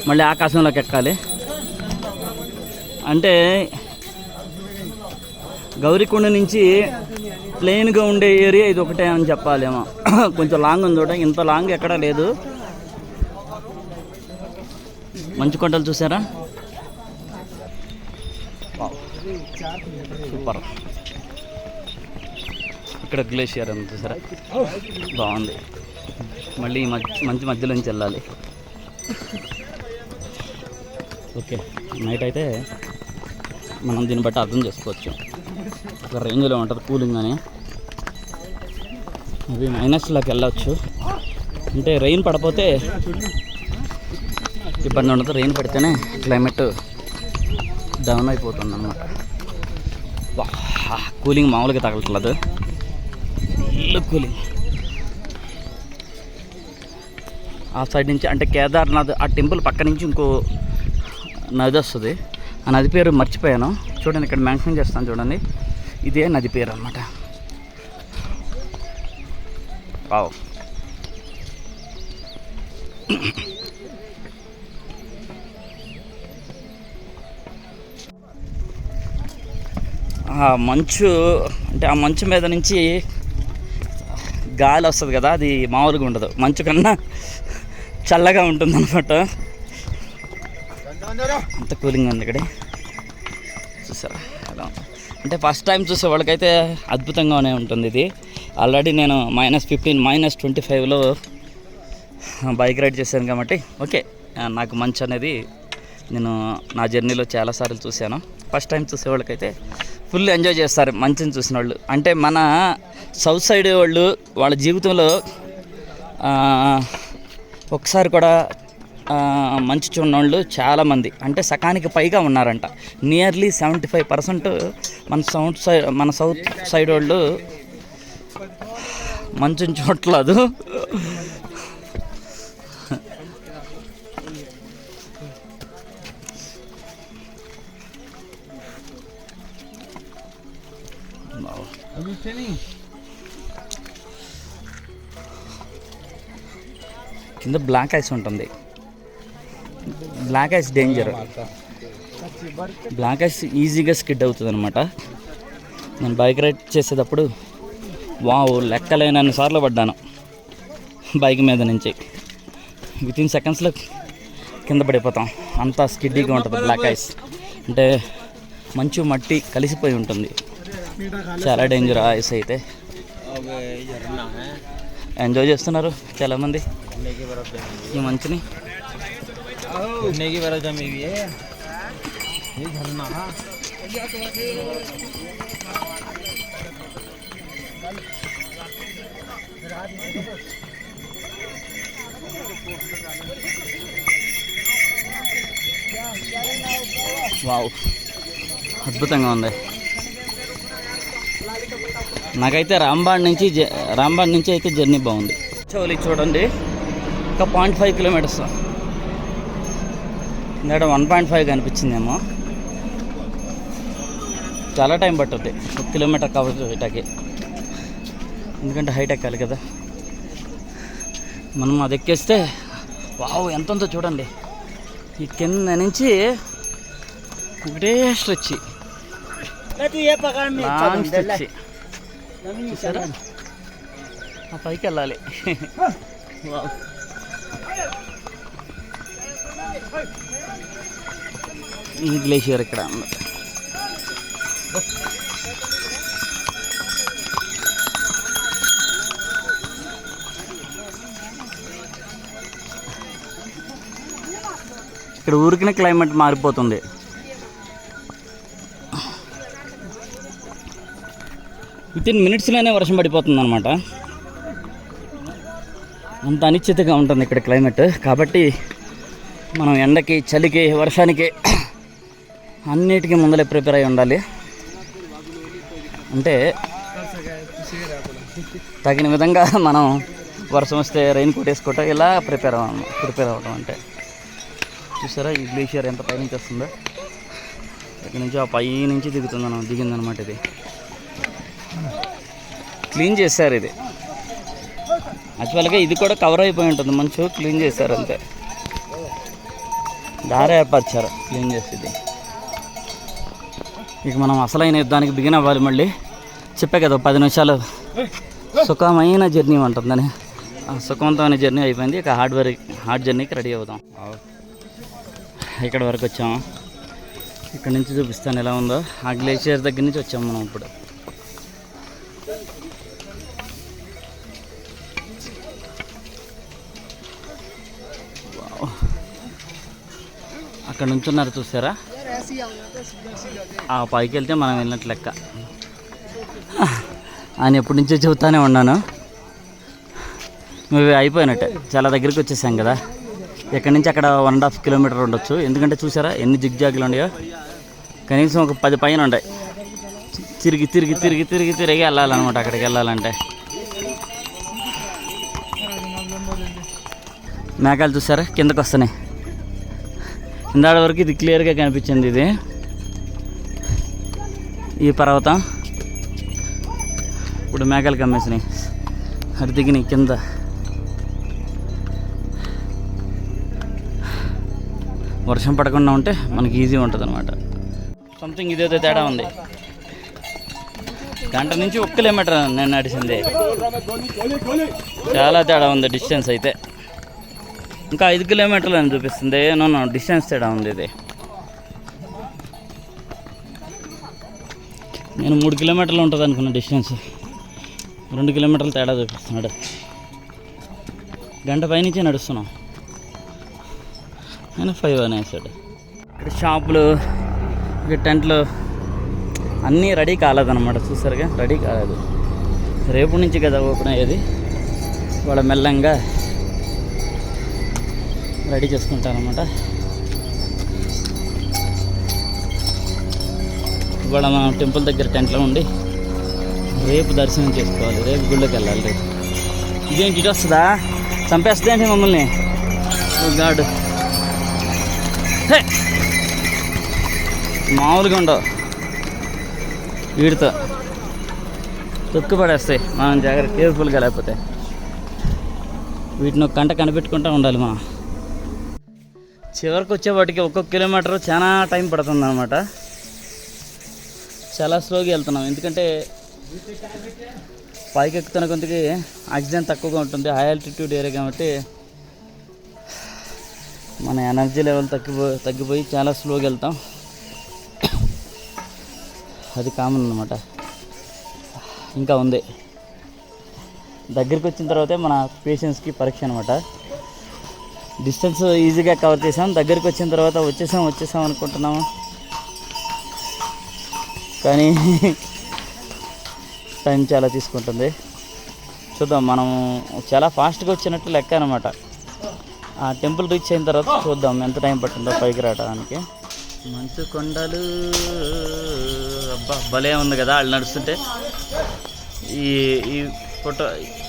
S1: మళ్ళీ ఆకాశంలోకి ఎక్కాలి. అంటే గౌరీకొండ నుంచి ప్లెయిన్గా ఉండే ఏరియా ఇది ఒకటే అని చెప్పాలేమో. కొంచెం లాంగ్ ఉంది చూడ, ఇంత లాంగ్ ఎక్కడా లేదు. మంచు కొండలు చూసారా, సూపర్. ఇక్కడ గ్లేషియర్ అని చూసారా, బాగుంది. మళ్ళీ మంచి మధ్యలో నుంచి వెళ్ళాలి. ఓకే, నైట్ అయితే మనం దీన్ని బట్టి అర్థం చేసుకోవచ్చు. ఒక రేంజ్లో ఉంటుంది కూలింగ్ అని. అది మైనస్లోకి వెళ్ళవచ్చు. అంటే రెయిన్ పడిపోతే ఇబ్బంది ఉండదు, రెయిన్ పడితేనే క్లైమేట్ డౌన్ అయిపోతుంది అన్నమాట. కూలింగ్ మామూలుగా తగలట్లేదు, ఫుల్ కూలింగ్. ఆ సైడ్ నుంచి అంటే కేదార్నాథ్ ఆ టెంపుల్ పక్క నుంచి ఇంకో నది వస్తుంది. ఆ నది పేరు మర్చిపోయాను, చూడండి ఇక్కడ మెన్షన్ చేస్తాను చూడండి. ఇదే నది పేరు అన్నమాట. వావ్, ఆ మంచు, అంటే ఆ మంచు మీద నుంచి గాలి వస్తుంది కదా, అది మామూలుగా ఉండదు. మంచు కన్నా చల్లగా ఉంటుంది అన్నమాట. అంత కూలింగ్ ఉంది ఇక్కడ చూసారా అలా. అంటే ఫస్ట్ టైం చూసే వాళ్ళకైతే అద్భుతంగానే ఉంటుంది ఇది. ఆల్రెడీ నేను -15 -25లో బైక్ రైడ్ చేశాను కాబట్టి ఓకే, నాకు మంచు అనేది నేను నా జర్నీలో చాలాసార్లు చూశాను. ఫస్ట్ టైం చూసే వాళ్ళకైతే ఫుల్ ఎంజాయ్ చేస్తారు మంచుని చూసిన వాళ్ళు. అంటే మన సౌత్ సైడ్ వాళ్ళు వాళ్ళ జీవితంలో ఒకసారి కూడా మంచు చూడని వాళ్ళు చాలామంది, అంటే సకానికి పైగా ఉన్నారంట. నియర్లీ 75% మన సౌత్ సైడ్ వాళ్ళు మంచుని చూడట్లేదు. కింద బ్లాక్ ఐస్ ఉంటుంది. Black ice danger. Black ice ఈజీగా స్కిడ్ అవుతుంది అనమాట. నేను బైక్ రైడ్ చేసేటప్పుడు లెక్కలేనన్ని సార్లు పడ్డాను బైక్ మీద నుంచి. వితిన్ సెకండ్స్లో కింద పడిపోతాం, అంతా స్కిడ్డీగా ఉంటుంది బ్లాక్ ఐస్. అంటే మంచు మట్టి కలిసిపోయి ఉంటుంది, చాలా డేంజర్ ఆ ఐస్ అయితే. ఎంజాయ్ చేస్తున్నారు చాలామంది ఈ మంచుని. వావ్, అద్భుతంగా ఉంది. నాకైతే రాంబాడ్ నుంచి అయితే జర్నీ బాగుంది. చౌలి చూడండి, ఒక 0.5 కిలోమీటర్స్, ఇంకా 1.5 కనిపించిందేమో. చాలా టైం పట్టుద్ది 1 కిలోమీటర్ కవర్ చేయటానికి, ఎందుకంటే హైట్ ఎక్కాలి కదా. మనం అది ఎక్కేస్తే ఎంత ఉందో చూడండి. ఈ కింద నుంచి ఒకటే స్ట్రెచ్, లాంగ్ స్ట్రెచ్. చూసారా, ఆ పైకి వెళ్ళాలి. ఈ గ్లేషియర్ ఇక్కడ ఉంది. ఇక్కడ ఊరికిన క్లైమేట్ మారిపోతుంది. వితిన్ మినిట్స్లోనే వర్షం పడిపోతుంది అనమాట. అంత అనిశ్చితంగా ఉంటుంది ఇక్కడ క్లైమేట్. కాబట్టి మనం ఎండకి, చలికి, వర్షానికి అన్నిటికీ ముందలే ప్రిపేర్ అయి ఉండాలి. అంటే తగిన విధంగా మనం వర్షం వస్తే రెయిన్ కోట్ వేసుకోవటం, ఇలా ప్రిపేర్ అవ్వడం. అంటే చూసారా ఈ గ్లేషియర్ ఎంత పైనుంచి వస్తుందో, ఇక్కడ నుంచి ఆ పై నుంచి దిగిందనమాట. ఇది క్లీన్ చేశారు. ఇది యాక్చువల్గా ఇది కూడా కవర్ అయిపోయి ఉంటుంది, మంచు క్లీన్ చేశారు అంతే. దారి ఏర్పరిచారు క్లీన్ చేసేది. ఇక మనం అసలైన యుద్ధానికి బిగిన్ అవ్వాలి. మళ్ళీ చెప్పే కదా 10 నిమిషాలు సుఖమైన జర్నీ ఉంటుందని. సుఖవంతమైన జర్నీ అయిపోయింది. ఇక హార్డ్ జర్నీకి రెడీ అవుతాం. ఇక్కడ వరకు వచ్చాము. ఇక్కడ నుంచి చూపిస్తాను ఎలా ఉందో. ఆ గ్లేషియర్ దగ్గర నుంచి వచ్చాము మనం ఇప్పుడు. అక్కడ నుంచి ఉన్నారు చూసారా, ఆ పైకి వెళ్తే మనం వెళ్ళినట్లు లెక్క. ఆయన ఎప్పటి నుంచో చెబుతానే ఉన్నాను, మేము అయిపోయినట్టే, చాలా దగ్గరికి వచ్చేసాం కదా. ఎక్కడి నుంచి అక్కడ 1.5 కిలోమీటర్ ఉండొచ్చు. ఎందుకంటే చూసారా ఎన్ని జిగ్జాగ్లు ఉన్నాయో, కనీసం ఒక 10 పైన ఉంటాయి. తిరిగి తిరిగి తిరిగి తిరిగి తిరిగి వెళ్ళాలన్నమాట అక్కడికి వెళ్ళాలంటే. మేఘాలు చూసారా కిందకు వస్తున్నాయి. ఇందాడ వరకు ఇది క్లియర్గా కనిపించింది. ఇది ఈ పర్వతం ఇప్పుడు మేఘాలు కమ్మేసినాయి, అది దిగినాయి కింద. వర్షం పడకుండా ఉంటే మనకి ఈజీ ఉంటుంది అనమాట. సంథింగ్ ఇదేదో తేడా ఉంది. గంట నుంచి 1 కిలోమీటర్ నేను నడిచింది, చాలా తేడా ఉంది డిస్టెన్స్ అయితే. ఇంకా 5 కిలోమీటర్లు అని చూపిస్తుంది. డిస్టెన్స్ తేడా ఉంది ఇది. నేను 3 కిలోమీటర్లు ఉంటుంది అనుకున్న డిస్టెన్స్, 2 కిలోమీటర్లు తేడా చూపిస్తున్నాడు. గంట పైనుంచి నడుస్తున్నాం, ఆయన 5 అనేసాడు. ఇక్కడ షాపులు, ఇక్కడ టెంట్లు అన్నీ రెడీ కాలేదన్నమాట. చూసారుగా, రెడీ కాలేదు. రేపు నుంచి కదా ఓపెన్ అయ్యేది. వాళ్ళ మెల్లంగా రెడీ చేసుకుంటారన్నమాట. ఇవాళ మనం టెంపుల్ దగ్గర టెంట్లో ఉండి రేపు దర్శనం చేసుకోవాలి. రేపు గుళ్ళకి వెళ్ళాలి. రేపు ఇదేంటి ఇటు వస్తుందా, చంపేస్తుంది ఏంటి మమ్మల్ని గాడు. మామూలుగా ఉండవు, వీడితో తొక్కు పడేస్తాయి. మనం జాగ్రత్త, కేర్ఫుల్గా లేకపోతే. వీటిని ఒక గంట కనిపెట్టుకుంటూ ఉండాలి మనం. చివరికి వచ్చేవాటికి ఒక్కొక్క కిలోమీటర్ చాలా టైం పడుతుంది అన్నమాట. చాలా స్లోగా వెళ్తున్నాం, ఎందుకంటే పైకి ఎక్కుతున్న కొంతకి ఆక్సిజన్ తక్కువగా ఉంటుంది. హై ఆల్టిట్యూడ్ ఏరియా కాబట్టి మన ఎనర్జీ లెవెల్ తగ్గిపోయి చాలా స్లోగా వెళ్తాం. అది కామన్ అన్నమాట. ఇంకా ఉంది, దగ్గరికి వచ్చిన తర్వాతే మన పేషెన్స్కి పరీక్ష అనమాట. డిస్టెన్స్ ఈజీగా కవర్ చేసాం, దగ్గరికి వచ్చిన తర్వాత వచ్చేసాం అనుకుంటున్నాము. కానీ టైం చాలా తీసుకుంటుంది. చూద్దాం, మనం చాలా ఫాస్ట్గా వచ్చినట్టు లెక్క అనమాట. ఆ టెంపుల్ రీచ్ అయిన తర్వాత చూద్దాం ఎంత టైం పట్టిందో పైకి రావడానికి. మంచు కొండలు, అబ్బా భలే ఉంది కదా వాళ్ళు నడుస్తుంటే. ఈ ఫోటో,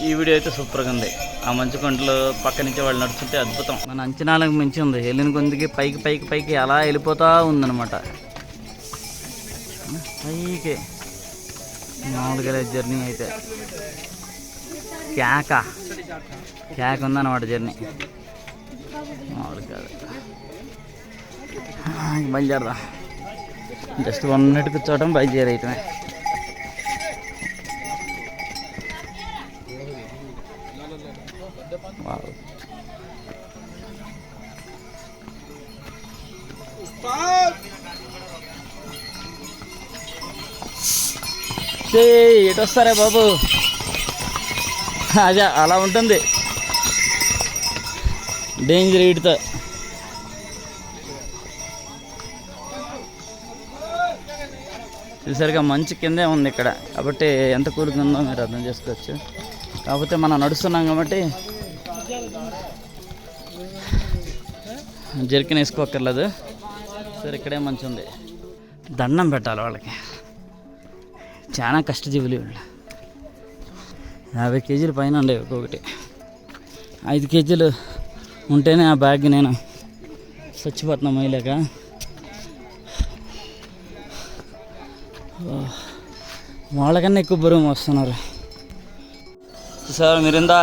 S1: ఈ వీడియో అయితే సూపర్గా ఉంది. ఆ మంచు కొండలు పక్క నుంచి వాళ్ళు నడుస్తుంటే అద్భుతం. మన అంచనాలకు మించి ఉంది. వెళ్ళిన కొందికి పైకి అలా వెళ్ళిపోతూ ఉందన్నమాట. పైకి మామూలుగా జర్నీ అయితే క్యాక్ ఉందన్నమాట జర్నీ, మామూలు కాదు. బయలుదేరదాం. జస్ట్ 1 మినిట్ కూర్చోవడం, బయలుదేరేయటమే. ఎటు వస్తారా బాబు, అదే అలా ఉంటుంది డేంజర్ వీటితో. చూసారుగా మంచు కిందే ఉంది ఇక్కడ, కాబట్టి ఎంత కూలింగ్ ఉందో మీరు అర్థం చేసుకోవచ్చు. కాకపోతే మనం నడుస్తున్నాం కాబట్టి జర్కిన్ వేసుకోక్కర్లేదు. సరే, ఇక్కడే మంచి ఉంది. దండం పెట్టాలి వాళ్ళకి, చాలా కష్టజీవులు వీళ్ళు. 50 కేజీల పైన ఉండే ఒక్కొక్కటి. 5 కేజీలు ఉంటేనే ఆ బ్యాగ్ నేను చచ్చిపోతున్నా మొయ్యలేక. వాళ్ళకన్నా ఎక్కువ బరువు వస్తున్నారు. సార్ మీరిందా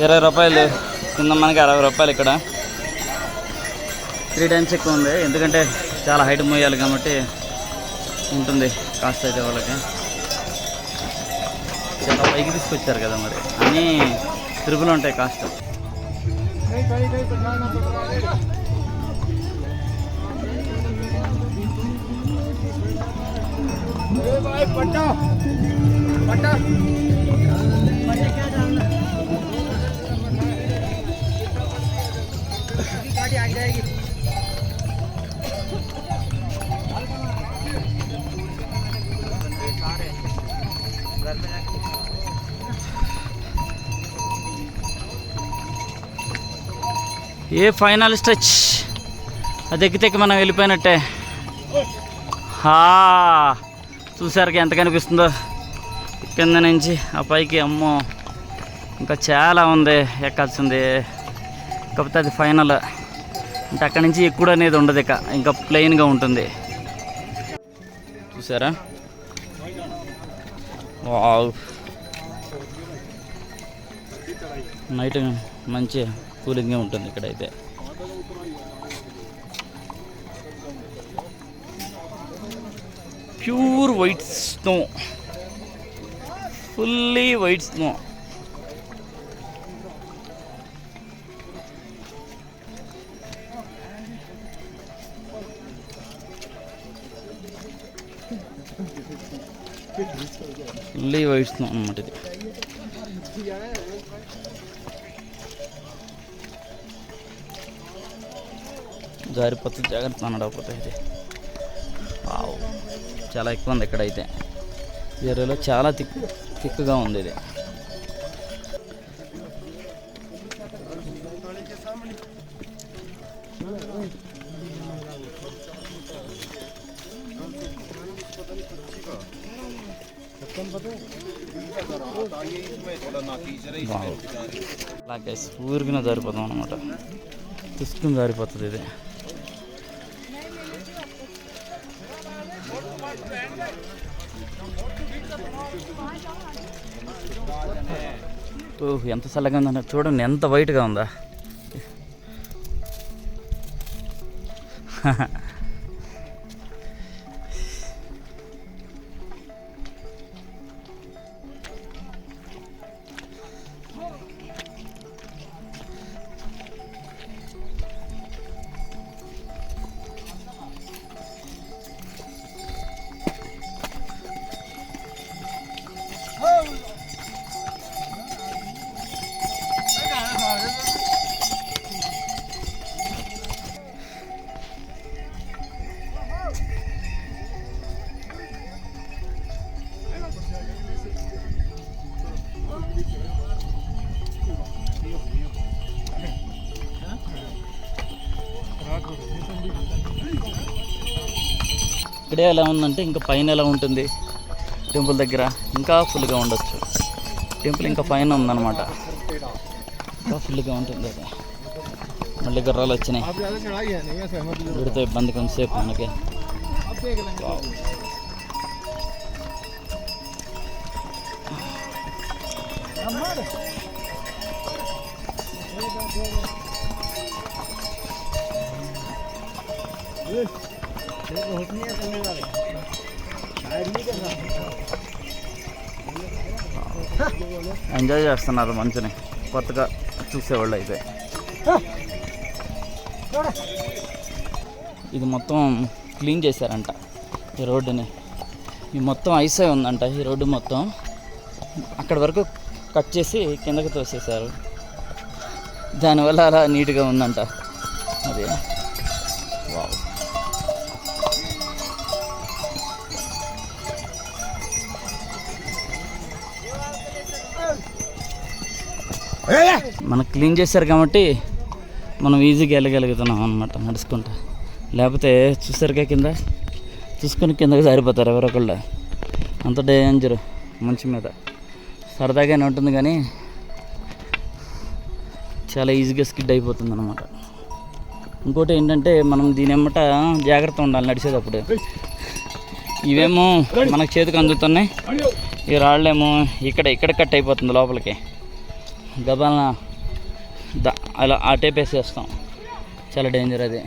S1: 20 రూపాయలు, కింద మనకి 60 రూపాయలు. ఇక్కడ 3 టైమ్స్ ఎక్కువ ఉంది, ఎందుకంటే చాలా హైట్ మోయాలి కాబట్టి ఉంటుంది కాస్ట్ అయితే వాళ్ళకి. చాలా పైకి తీసుకొచ్చారు కదా, మరి అన్నీ ట్రిపుల్ ఉంటాయి కాస్ట్. ఏ ఫైనల్ స్ట్రెచ్, అది ఎక్కితే మనం వెళ్ళిపోయినట్టే. చూసారుగా ఎంత కనిపిస్తుందో కింద నుంచి ఆ పైకి. అమ్మో, ఇంకా చాలా ఉంది ఎక్కాల్సింది. కాకపోతే అది ఫైనల్, అంటే అక్కడి నుంచి ఎక్కుడు అనేది ఉండదు, ఇంకా ప్లెయిన్గా ఉంటుంది. చూసారా, వావ్. నైట్ మంచి కూలింగ్గా ఉంటుంది ఇక్కడైతే. Pure white snow, fully white snow. Fully white snow అనమాట ఇది. జారిపోతుంది, జాగ్రత్త నడవకపోతే. ఇది వావ్, చాలా ఎక్కువ ఉంది ఇక్కడైతే. ఈ ఏరియాలో చాలా థిక్గా ఉంది ఇది. అలాగే ఊరికిన జారిపోతాం అనమాట, తీసుకుని జారిపోతుంది ఇది. ఎంత చల్లగా ఉందన్న చూడండి, ఎంత వైట్గా ఉందా. ఇక్కడే ఎలా ఉందంటే ఇంకా పైన ఎలా ఉంటుంది టెంపుల్ దగ్గర, ఇంకా ఫుల్గా ఉండొచ్చు. టెంపుల్ ఇంకా పైన ఉందన్నమాట, ఇంకా ఫుల్గా ఉంటుంది అది. మళ్ళీ గుర్రాలు వచ్చినాయి, విడితే ఇబ్బంది కొంతసేపు మనకి. ఎంజాయ్ చేస్తున్నారు మంచిని కొత్తగా చూసేవాళ్ళు అయితే. ఇది మొత్తం క్లీన్ చేశారంట ఈ రోడ్డుని. ఈ మొత్తం ఐస్ అయి ఉందంట ఈ రోడ్డు మొత్తం. అక్కడి వరకు కట్ చేసి కిందకి తోసేశారు, దానివల్ల అలా నీట్గా ఉందంట అది. వావ్, మనకు క్లీన్ చేశారు కాబట్టి మనం ఈజీగా వెళ్ళగలుగుతున్నాం అనమాట నడుచుకుంటా. లేకపోతే చూసారుగా కింద చూసుకొని కిందకి జారిపోతారు ఎవరొకళ్ళు. అంత డేంజర్ మంచి మీద. సరదాగానే ఉంటుంది కానీ చాలా ఈజీగా స్కిడ్ అయిపోతుంది అనమాట. ఇంకోటి ఏంటంటే మనం దీని ఎమ్మట జాగ్రత్త ఉండాలి నడిచేటప్పుడు. ఇవేమో మనకు చేతికి అందుతున్నాయి, ఈ రాళ్ళేమో ఇక్కడ కట్ అయిపోతుంది లోపలికి. గబాలన అలా ఆ టేప్ వేసేస్తాం, చాలా డేంజర్ అది.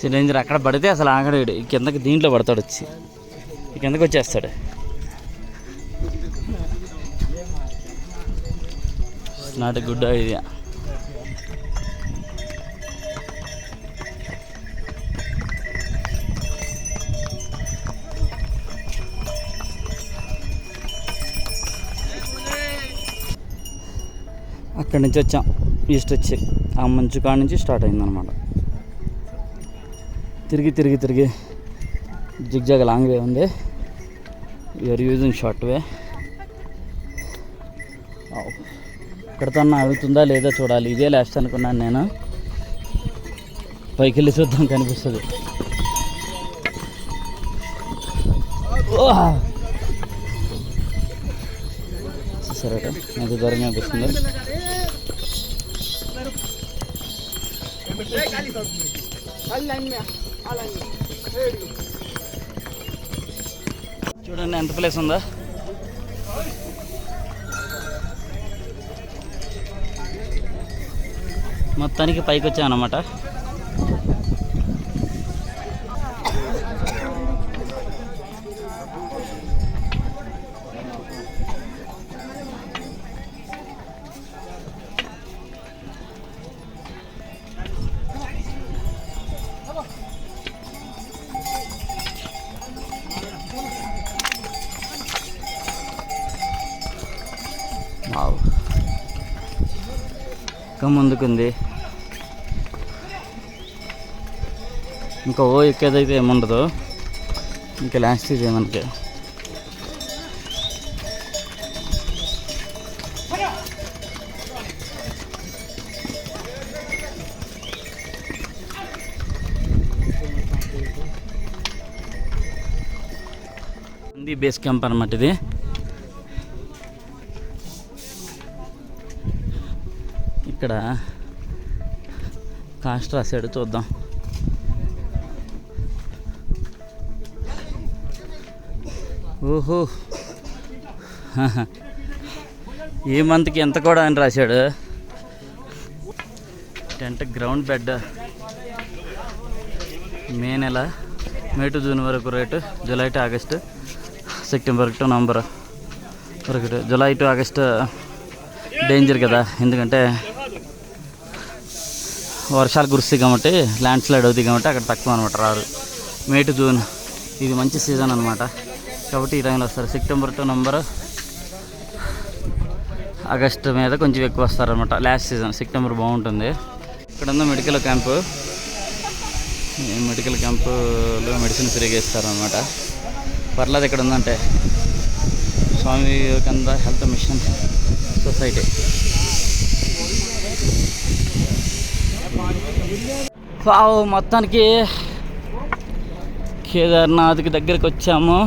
S1: సిలిండర్ అక్కడ పడితే అసలు ఆగడాడు, కిందకి దీంట్లో పడతాడు, వచ్చి కిందకి వచ్చేస్తాడు. Not good idea. అక్కడి నుంచి వచ్చాం, ఈస్ట్ వచ్చి ఆ మంచు కాడ నుంచి స్టార్ట్ అయిందనమాట. తిరిగి జిగ్జాగ్ లాంగ్ వే ఉంది. You're using short way. ఇక్కడతో అవుతుందా లేదా చూడాలి. ఇదే లాస్ట్ అనుకున్నాను నేను. పైకి వెళ్ళి చూద్దాం, కనిపిస్తుంది. సరే నాకు దూరం కనిపిస్తుంది. చూడండి ఎంత ప్లేస్ ఉందా. మొత్తానికి పైకి వచ్చామన్నమాట. ఇంకా ముందుకుంది. ఇంకా ఎక్కేదైతే ఏముండదు, ఇంకా లాస్ట్ ఇదే మనకి. ఇది బేస్ క్యాంప్ అన్నమాట. ఇది ఇక్కడ కాస్ట్ రాశాడు, చూద్దాం. ఓహో, ఈ మంత్కి ఎంత కూడా అని రాశాడు. Tent ground bed May to June వరకు rate, July to August, September to November వరకు. జూలై టు ఆగస్టు డేంజర్ కదా, ఎందుకంటే వర్షాలు కురుస్తాయి కాబట్టి, ల్యాండ్ స్లైడ్ అవుతాయి కాబట్టి అక్కడ తక్కువ అనమాట రారు. మే టు జూన్ ఇది మంచి సీజన్ అనమాట, కాబట్టి ఈ టైంలో వస్తారు. సెప్టెంబర్ టు నవంబర్, ఆగస్టు మీద కొంచెం ఎక్కువ వస్తారనమాట. లాస్ట్ సీజన్ సెప్టెంబర్ బాగుంటుంది. ఇక్కడ ఉన్న మెడికల్ క్యాంపు, మెడికల్ క్యాంపులో మెడిసిన్ ఫ్రీగా ఇస్తారనమాట. పర్లేదు ఇక్కడ ఉందంటే Swami Vivekananda health machine society. మొత్తానికి కేదార్నాథ్కి దగ్గరికి వచ్చాము.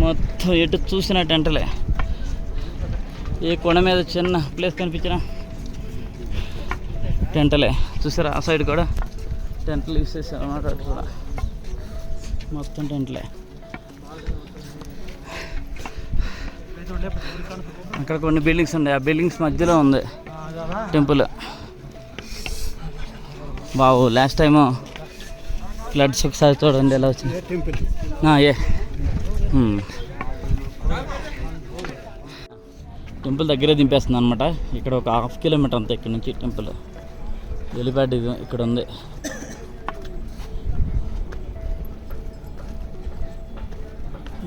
S1: మొత్తం ఎటు చూసిన టెంటలే. ఏ కొండ మీద చిన్న ప్లేస్ కనిపించిన టెంటలే. చూసారా, ఆ సైడ్ కూడా టెంట్లు యూస్ చేశారు అన్నమాట. అట్లా మొత్తం టెంట్లే. అక్కడ కొన్ని బిల్డింగ్స్ ఉన్నాయి, ఆ బిల్డింగ్స్ మధ్యలో ఉంది టెంపుల్. బావు లాస్ట్ టైము ఫ్లడ్స్ ఒకసారి చూడండి ఎలా వచ్చింది. టెంపుల్ దగ్గరే దింపేస్తుంది అనమాట. ఇక్కడ ఒక 1/2 కిలోమీటర్ అంతా ఇక్కడ నుంచి టెంపుల్. హెలిప్యాడ్ ఇది ఇక్కడ ఉంది.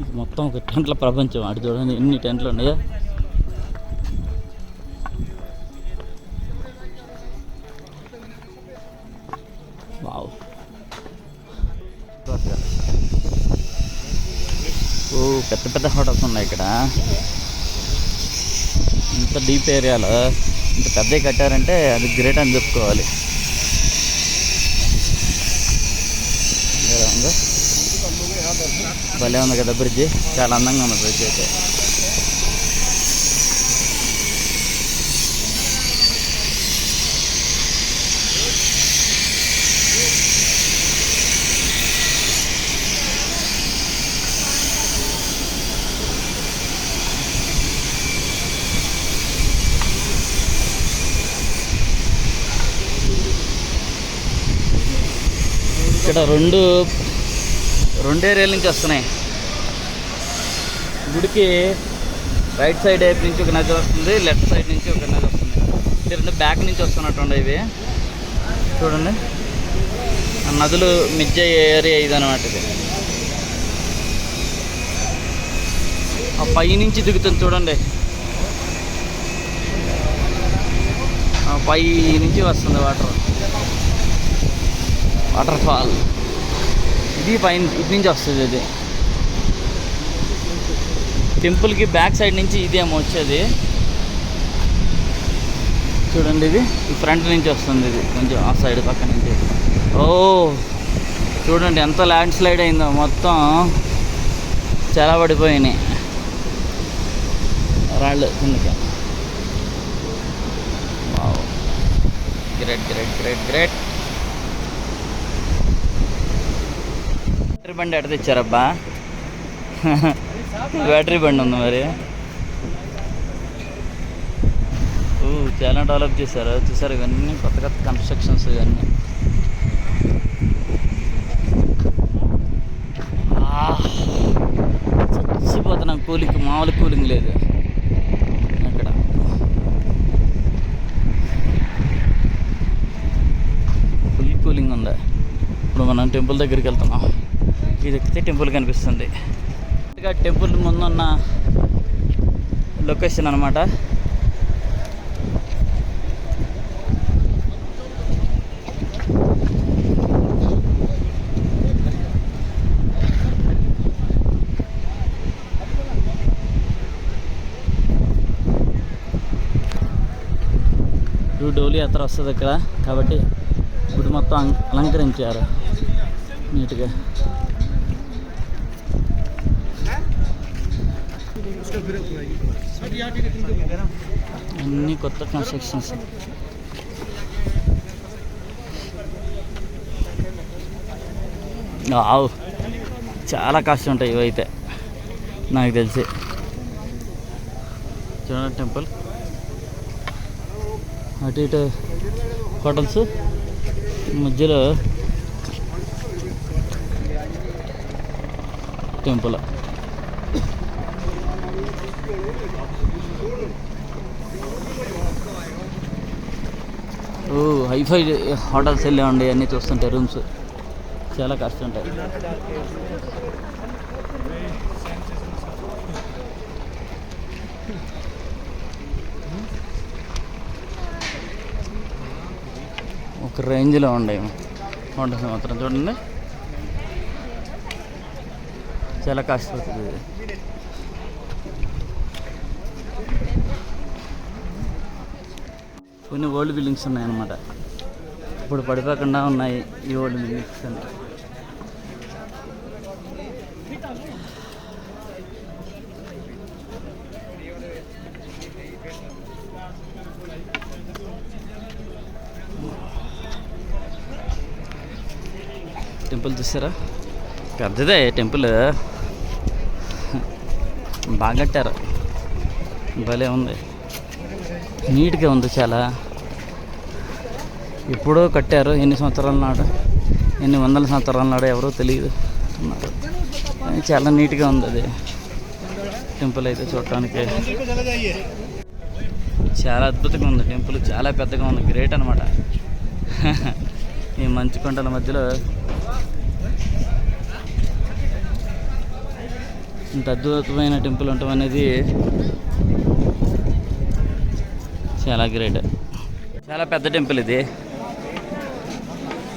S1: ఇది మొత్తం ఒక టెంట్ల ప్రపంచం. అటు చూడండి ఎన్ని టెంట్లు ఉన్నాయో. వావ్, పెద్ద పెద్ద హోటల్స్ ఉన్నాయి ఇక్కడ. ఇంత డీప్ ఏరియాలో ఇంత పెద్దవి కట్టారంటే అది గ్రేట్ అని చెప్పుకోవాలి. ఉందా, భలే ఉంది కదా బ్రిడ్జి. చాలా అందంగా ఉంది బ్రిడ్జ్ అయితే. ఇక్కడ రెండు ఏరియాల నుంచి వస్తున్నాయి. గుడికి రైట్ సైడ్ వైపు నుంచి ఒక నది వస్తుంది, లెఫ్ట్ సైడ్ నుంచి ఒక నది వస్తుంది. ఇది రెండు బ్యాక్ నుంచి వస్తున్నట్టు ఇవి చూడండి. ఆ నదులు మిజ్జే ఏరియా ఇది అనమాట. ఇది ఆ పై నుంచి దిగుతుంది చూడండి. ఆ పై నుంచి వస్తుంది వాటర్ ఫాల్. ఇది పైన ఇటు నుంచి వస్తుంది. ఇది టెంపుల్కి బ్యాక్ సైడ్ నుంచి ఇదేమో వచ్చేది చూడండి. ఇది ఫ్రంట్ నుంచి వస్తుంది. ఇది కొంచెం ఆ సైడ్ పక్క నుంచి. ఓ చూడండి ఎంత ల్యాండ్ స్లైడ్ అయిందో. మొత్తం చాలా పడిపోయినాయి రాళ్ళు కిందకి. Great great great great. Battery బండి ఎక్కడ తెచ్చారబ్బా? బ్యాటరీ బండి ఉంది మరి. చాలా డెవలప్ చేశారు. చూసారు ఇవన్నీ కొత్త కొత్త కన్స్ట్రక్షన్స్ ఇవన్నీ. చచ్చిపోతున్నాం, కూలింగ్ మామూలు కూలింగ్ లేదు అక్కడ. ఫుల్ కూలింగ్ ఉంది. ఇప్పుడు మనం టెంపుల్ దగ్గరికి వెళ్తున్నాం. ఇది ఎక్కితే టెంపుల్ కనిపిస్తుంది. టెంపుల్ ముందున్న లొకేషన్ అన్నమాట. డోలి యాత్ర వస్తుంది ఇక్కడ కాబట్టి గుడి మొత్తం అలంకరించారు నీట్గా. అన్నీ కొత్త కన్స్ట్రక్షన్స్. ఆవు చాలా కాస్ట్ ఉంటాయి ఇవైతే నాకు తెలిసి. చూడండి టెంపుల్, అటు ఇటు హోటల్స్, మధ్యలో టెంపుల్. హైఫై హోటల్స్ వెళ్ళే ఉండే అన్నీ చూస్తుంటాయి. రూమ్స్ చాలా కాస్ట్ ఉంటాయి. ఒక రేంజ్లో ఉండేవి హోటల్స్ మాత్రం. చూడండి చాలా కాస్ట్ అవుతుంది ఇది. కొన్ని ఓల్డ్ బిల్డింగ్స్ ఉన్నాయన్నమాట, ఇప్పుడు పడిపోకుండా ఉన్నాయి ఈ ఓల్డ్ బిల్డింగ్స్ అన్నీ. టెంపుల్ చూసారా, పెద్దదే టెంపుల్, బాగా కట్టారు, భలే ఉంది, నీట్గా ఉంది చాలా. ఎప్పుడో కట్టారు, ఎన్ని సంవత్సరాల నాడు, ఎన్ని వందల సంవత్సరాల నాడు ఎవరో తెలియదు అన్నారు. చాలా నీట్గా ఉంది అది టెంపుల్ అయితే చూడటానికి. చాలా అద్భుతంగా ఉంది టెంపుల్, చాలా పెద్దగా ఉంది, గ్రేట్ అనమాట. ఈ మంచు కొండల మధ్యలో ఇంత అద్భుతమైన టెంపుల్ ఉండటం అనేది చాలా గ్రేట్. చాలా పెద్ద టెంపుల్ ఇది,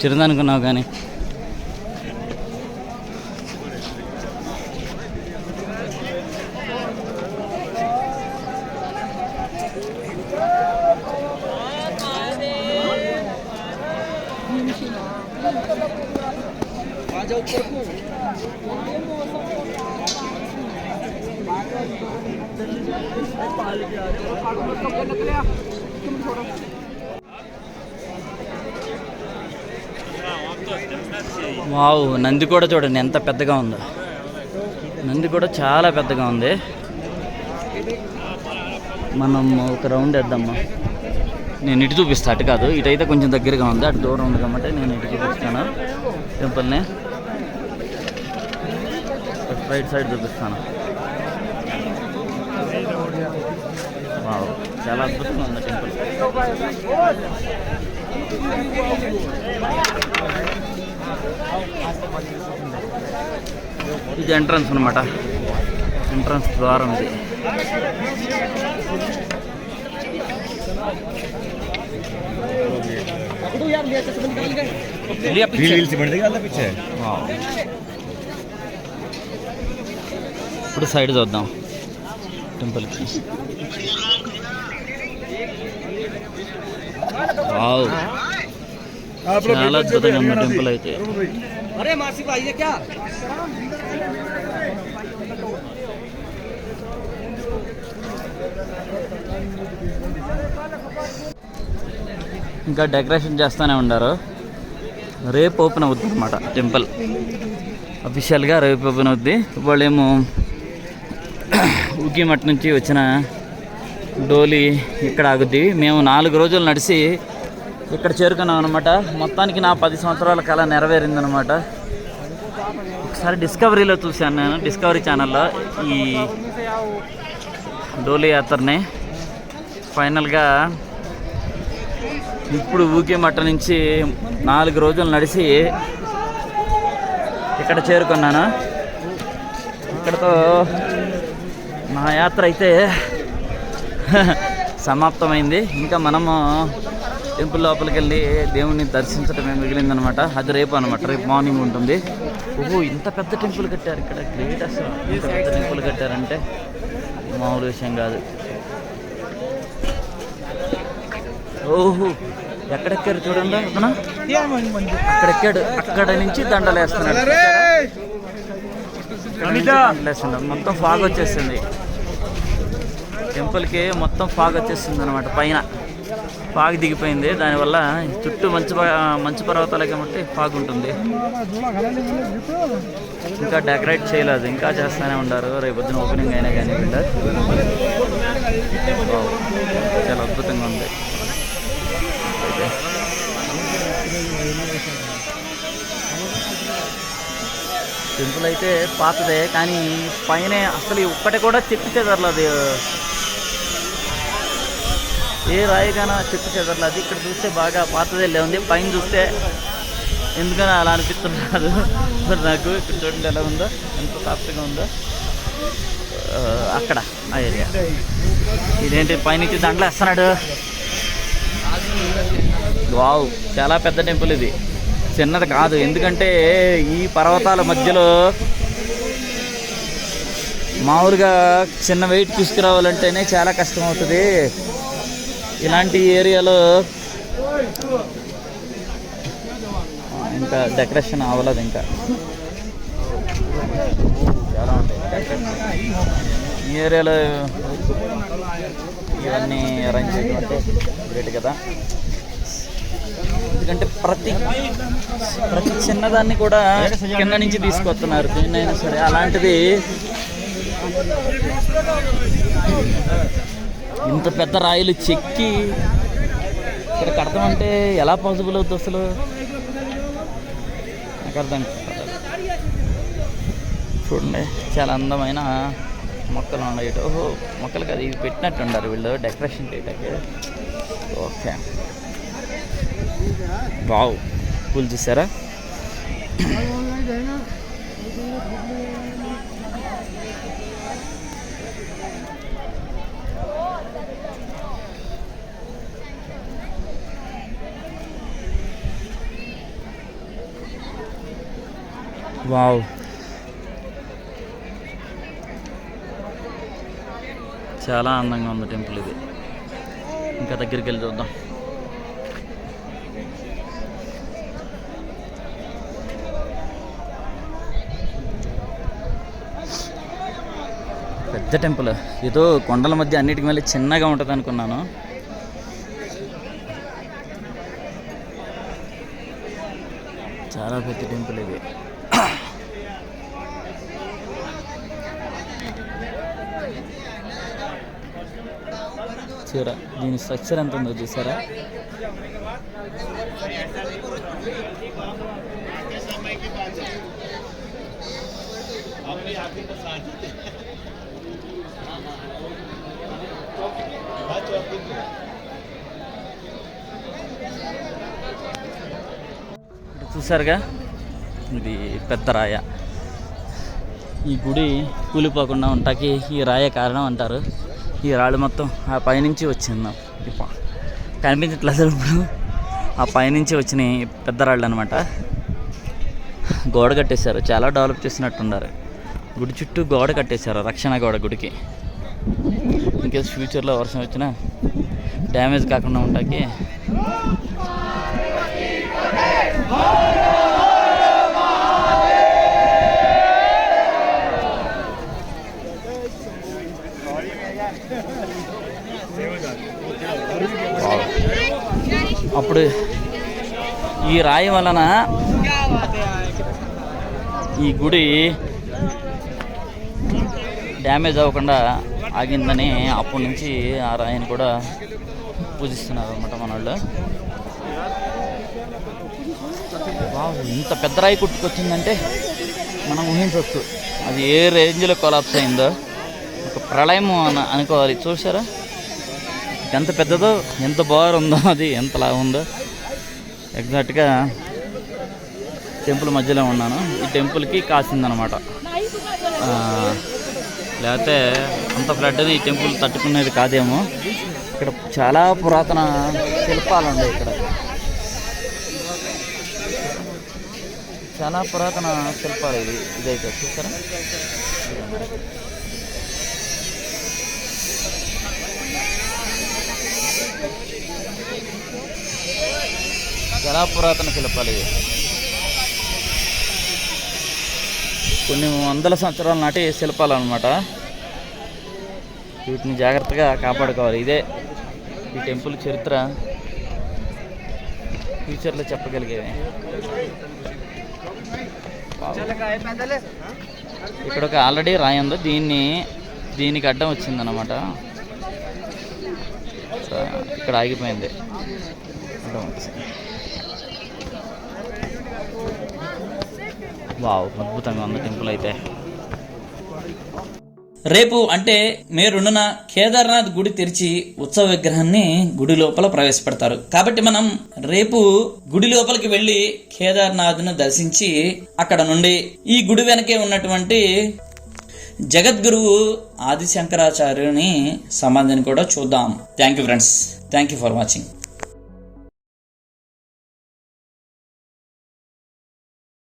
S1: చిన్నదనుకున్నావు కానీ వావ్. నంది కూడా చూడండి ఎంత పెద్దగా ఉందో, నంది కూడా చాలా పెద్దగా ఉంది. మనం ఒక రౌండ్ వేద్దామా, నేను ఇటు చూపిస్తా, అటు కాదు, ఇటైతే కొంచెం దగ్గరగా ఉంది, అటు దూరం ఉంది కాబట్టి నేను ఇటు చూపిస్తాను టెంపుల్ని. రైట్ సైడ్ చూపిస్తాను. వావ్, చాలా అద్భుతంగా ఉంది టెంపుల్. ఇది ఎంట్రన్స్ అనమాట, ఎంట్రన్స్ ద్వారం ఇది. ఇప్పుడు సైడ్ చూద్దాం టెంపుల్కి. వావ్, చాలా అద్భుతంగా ఉన్న టెంపుల్ అయితే. ఇంకా డెకరేషన్ చేస్తూనే ఉన్నారు. రేపు ఓపెన్ అవుతుంది అన్నమాట టెంపుల్, అఫీషియల్గా రేపు ఓపెన్ అవుద్ది. వాళ్ళేమో ఉగ్గిమట్ నుంచి వచ్చిన డోలీ ఇక్కడ ఆగుద్ది. మేము 4 రోజులు నడిచి ఇక్కడ చేరుకున్నాం అనమాట. మొత్తానికి నా 10 సంవత్సరాల కళ నెరవేరిందనమాట. ఒకసారి డిస్కవరీలో చూశాను నేను, డిస్కవరీ ఛానల్లో ఈ డోలీ యాత్రని. ఫైనల్గా ఇప్పుడు ఊకిమట్ట నుంచి 4 రోజులు నడిచి ఇక్కడ చేరుకున్నాను. ఇక్కడతో నా యాత్ర అయితే సమాప్తమైంది. ఇంకా మనము టెంపుల్ లోపలికి వెళ్ళి దేవుణ్ణి దర్శించడమే మిగిలిందనమాట. అది రేపు అనమాట, రేపు మార్నింగ్ ఉంటుంది. ఓహో, ఇంత పెద్ద టెంపుల్ కట్టారు ఇక్కడ, గ్రేట్ అసలు. ఇంత పెద్ద టెంపుల్ కట్టారంటే మామూలు విషయం కాదు. ఓహో, ఎక్కడెక్కారు చూడండి అతను, అక్కడెక్కాడు. అక్కడ నుంచి దండలు వేస్తున్నాడు. మొత్తం ఫాగ్ వచ్చేసింది టెంపుల్కి, మొత్తం ఫాగ్ వచ్చేసింది అనమాట. పైన ఫాగ్ దిగిపోయింది. దానివల్ల చుట్టూ మంచు పర్వతాలు కాబట్టి ఫాగ్ ఉంటుంది. ఇంకా డెకరేట్ చేయలేదు, ఇంకా చేస్తూనే ఉన్నారు. రేపొద్దున ఓపెనింగ్ అయినా కానీ వీళ్ళు చాలా అద్భుతంగా ఉంది. టెంపుల్ అయితే పాతదే, కానీ పైన అసలు ఒక్కటి కూడా చెక్కు చెదరలేదు. ఏ రాయిగానా చెక్కు చెదరలేదు. ఇక్కడ చూస్తే బాగా పాతదే ఉంది. పైన చూస్తే ఎందుకని అలా అనిపిస్తున్నారు మరి నాకు. ఇక్కడ చూడండి ఎలా ఉందో, ఎంత సాఫ్ట్గా ఉందో. అక్కడ ఆ ఏరియా. ఇదేంటి పైనుంచి దండలు వేస్తున్నాడు. వావ్, చాలా పెద్ద టెంపుల్ ఇది, చిన్నది కాదు. ఎందుకంటే ఈ పర్వతాల మధ్యలో మామూలుగా చిన్న వెయిట్ తీసుకురావాలంటేనే చాలా కష్టం అవుతుంది. ఇలాంటి ఏరియాలో ఇంకా డెకరేషన్ అవ్వలేదు. ఇంకా చాలా ఉంటాయి ఈ ఏరియాలో. ఇవన్నీ అరేంజ్ చేయడం గ్రేట్ కదా. ఎందుకంటే ప్రతి చిన్నదాన్ని కూడా కింద నుంచి తీసుకొస్తున్నారు దేన్నైనా సరే. అలాంటిది ఇంత పెద్ద రాయిలు చెక్కి ఇక్కడ కడతామంటే ఎలా పాసిబుల్ అవుతుంది అసలు, నాకు అర్థం కాదు. చూడండి, చాలా అందమైన మొక్కలు ఉన్నాయి. ఓహో, మొక్కలు కాదు, ఇవి పెట్టినట్టు ఉన్నారు వీళ్ళు డెకరేషన్ చేయడానికి. ఓకే, వావ్, పూలు చూసారా. వావ్, చాలా అందంగా ఉంది టెంపుల్ ఇది. ఇంకా దగ్గరికి వెళ్ళి చూద్దాం. పెద్ద టెంపుల్, ఏదో కొండల మధ్య అన్నిటికి మళ్ళీ చిన్నగా ఉంటుంది అనుకున్నాను. చాలా పెద్ద టెంపుల్ ఇది. చూరా, దీని స్ట్రక్చర్ ఎంత ఉందో చూసారా. చూసారుగా, ఇది పెద్ద రాయ. ఈ గుడి కూలిపోకుండా ఉంటాకి ఈ రాయ కారణం అంటారు. ఈ రాళ్ళు మొత్తం ఆ పైనుంచి వచ్చింది. కనిపించట్లేదు ఇప్పుడు. ఆ పైనుంచి వచ్చినాయి పెద్ద రాళ్ళు అనమాట. గోడ కట్టేశారు, చాలా డెవలప్ చేసినట్టున్నారు. గుడి చుట్టూ గోడ కట్టేశారు, రక్షణ గోడ గుడికి. ఇన్కేస్ ఫ్యూచర్లో వర్షం వచ్చినా డ్యామేజ్ కాకుండా ఉంటాకి. అప్పుడు ఈ రాయి వలన ఈ గుడి డ్యామేజ్ అవ్వకుండా ఆగిందని అప్పటి నుంచి ఆ రాయిని కూడా పూజిస్తున్నారు అనమాట మన వాళ్ళు. ఇంత పెద్ద రాయి కొట్టుకొచ్చిందంటే మనం ఊహించవచ్చు అది ఏ రేంజ్లో కొలాప్స్ అయిందో. ఒక ప్రళయం అనుకోవాలి. చూసారా ఎంత పెద్దదో, ఎంత బాగుందో, అది ఎంతలా ఉందో. ఎగ్జాక్ట్గా టెంపుల్ మధ్యలో ఉన్నాను. ఈ టెంపుల్కి కాసిందనమాట. లేకపోతే అంత ఫ్లడ్ని ఈ టెంపుల్ తట్టుకునేది కాదేమో. ఇక్కడ చాలా పురాతన శిల్పాలు ఉన్నాయి. ఇక్కడ చాలా పురాతన శిల్పాలు ఇదైతే చూస్తారా. చాలా పురాతన శిల్పాలు ఇవి. కొన్ని వందల సంవత్సరాల నాటి శిల్పాలు అన్నమాట. వీటిని జాగ్రత్తగా కాపాడుకోవాలి. ఇదే ఈ టెంపుల్ చరిత్ర ఫ్యూచర్లో చెప్పగలిగేది. ఇక్కడ ఒక ఆల్రెడీ రాయి ఉంది. దీనికి అడ్డం వచ్చిందన్నమాట. ఇక్కడ ఆగిపోయింది. అడ్డం వచ్చింది. వావ్, అద్భుతంగా ఉంది టెంపుల్ అయితే.
S2: రేపు అంటే మే 2న కేదార్నాథ్ గుడి తెరిచి ఉత్సవ విగ్రహాన్ని గుడి లోపల ప్రవేశపెడతారు. కాబట్టి మనం రేపు గుడి లోపలికి వెళ్లి కేదార్నాథ్ను దర్శించి అక్కడ నుండి ఈ గుడి వెనకే ఉన్నటువంటి జగద్గురువు ఆది శంకరాచార్యుని సమాధిని కూడా చూద్దాం. Thank you friends. Thank you for watching.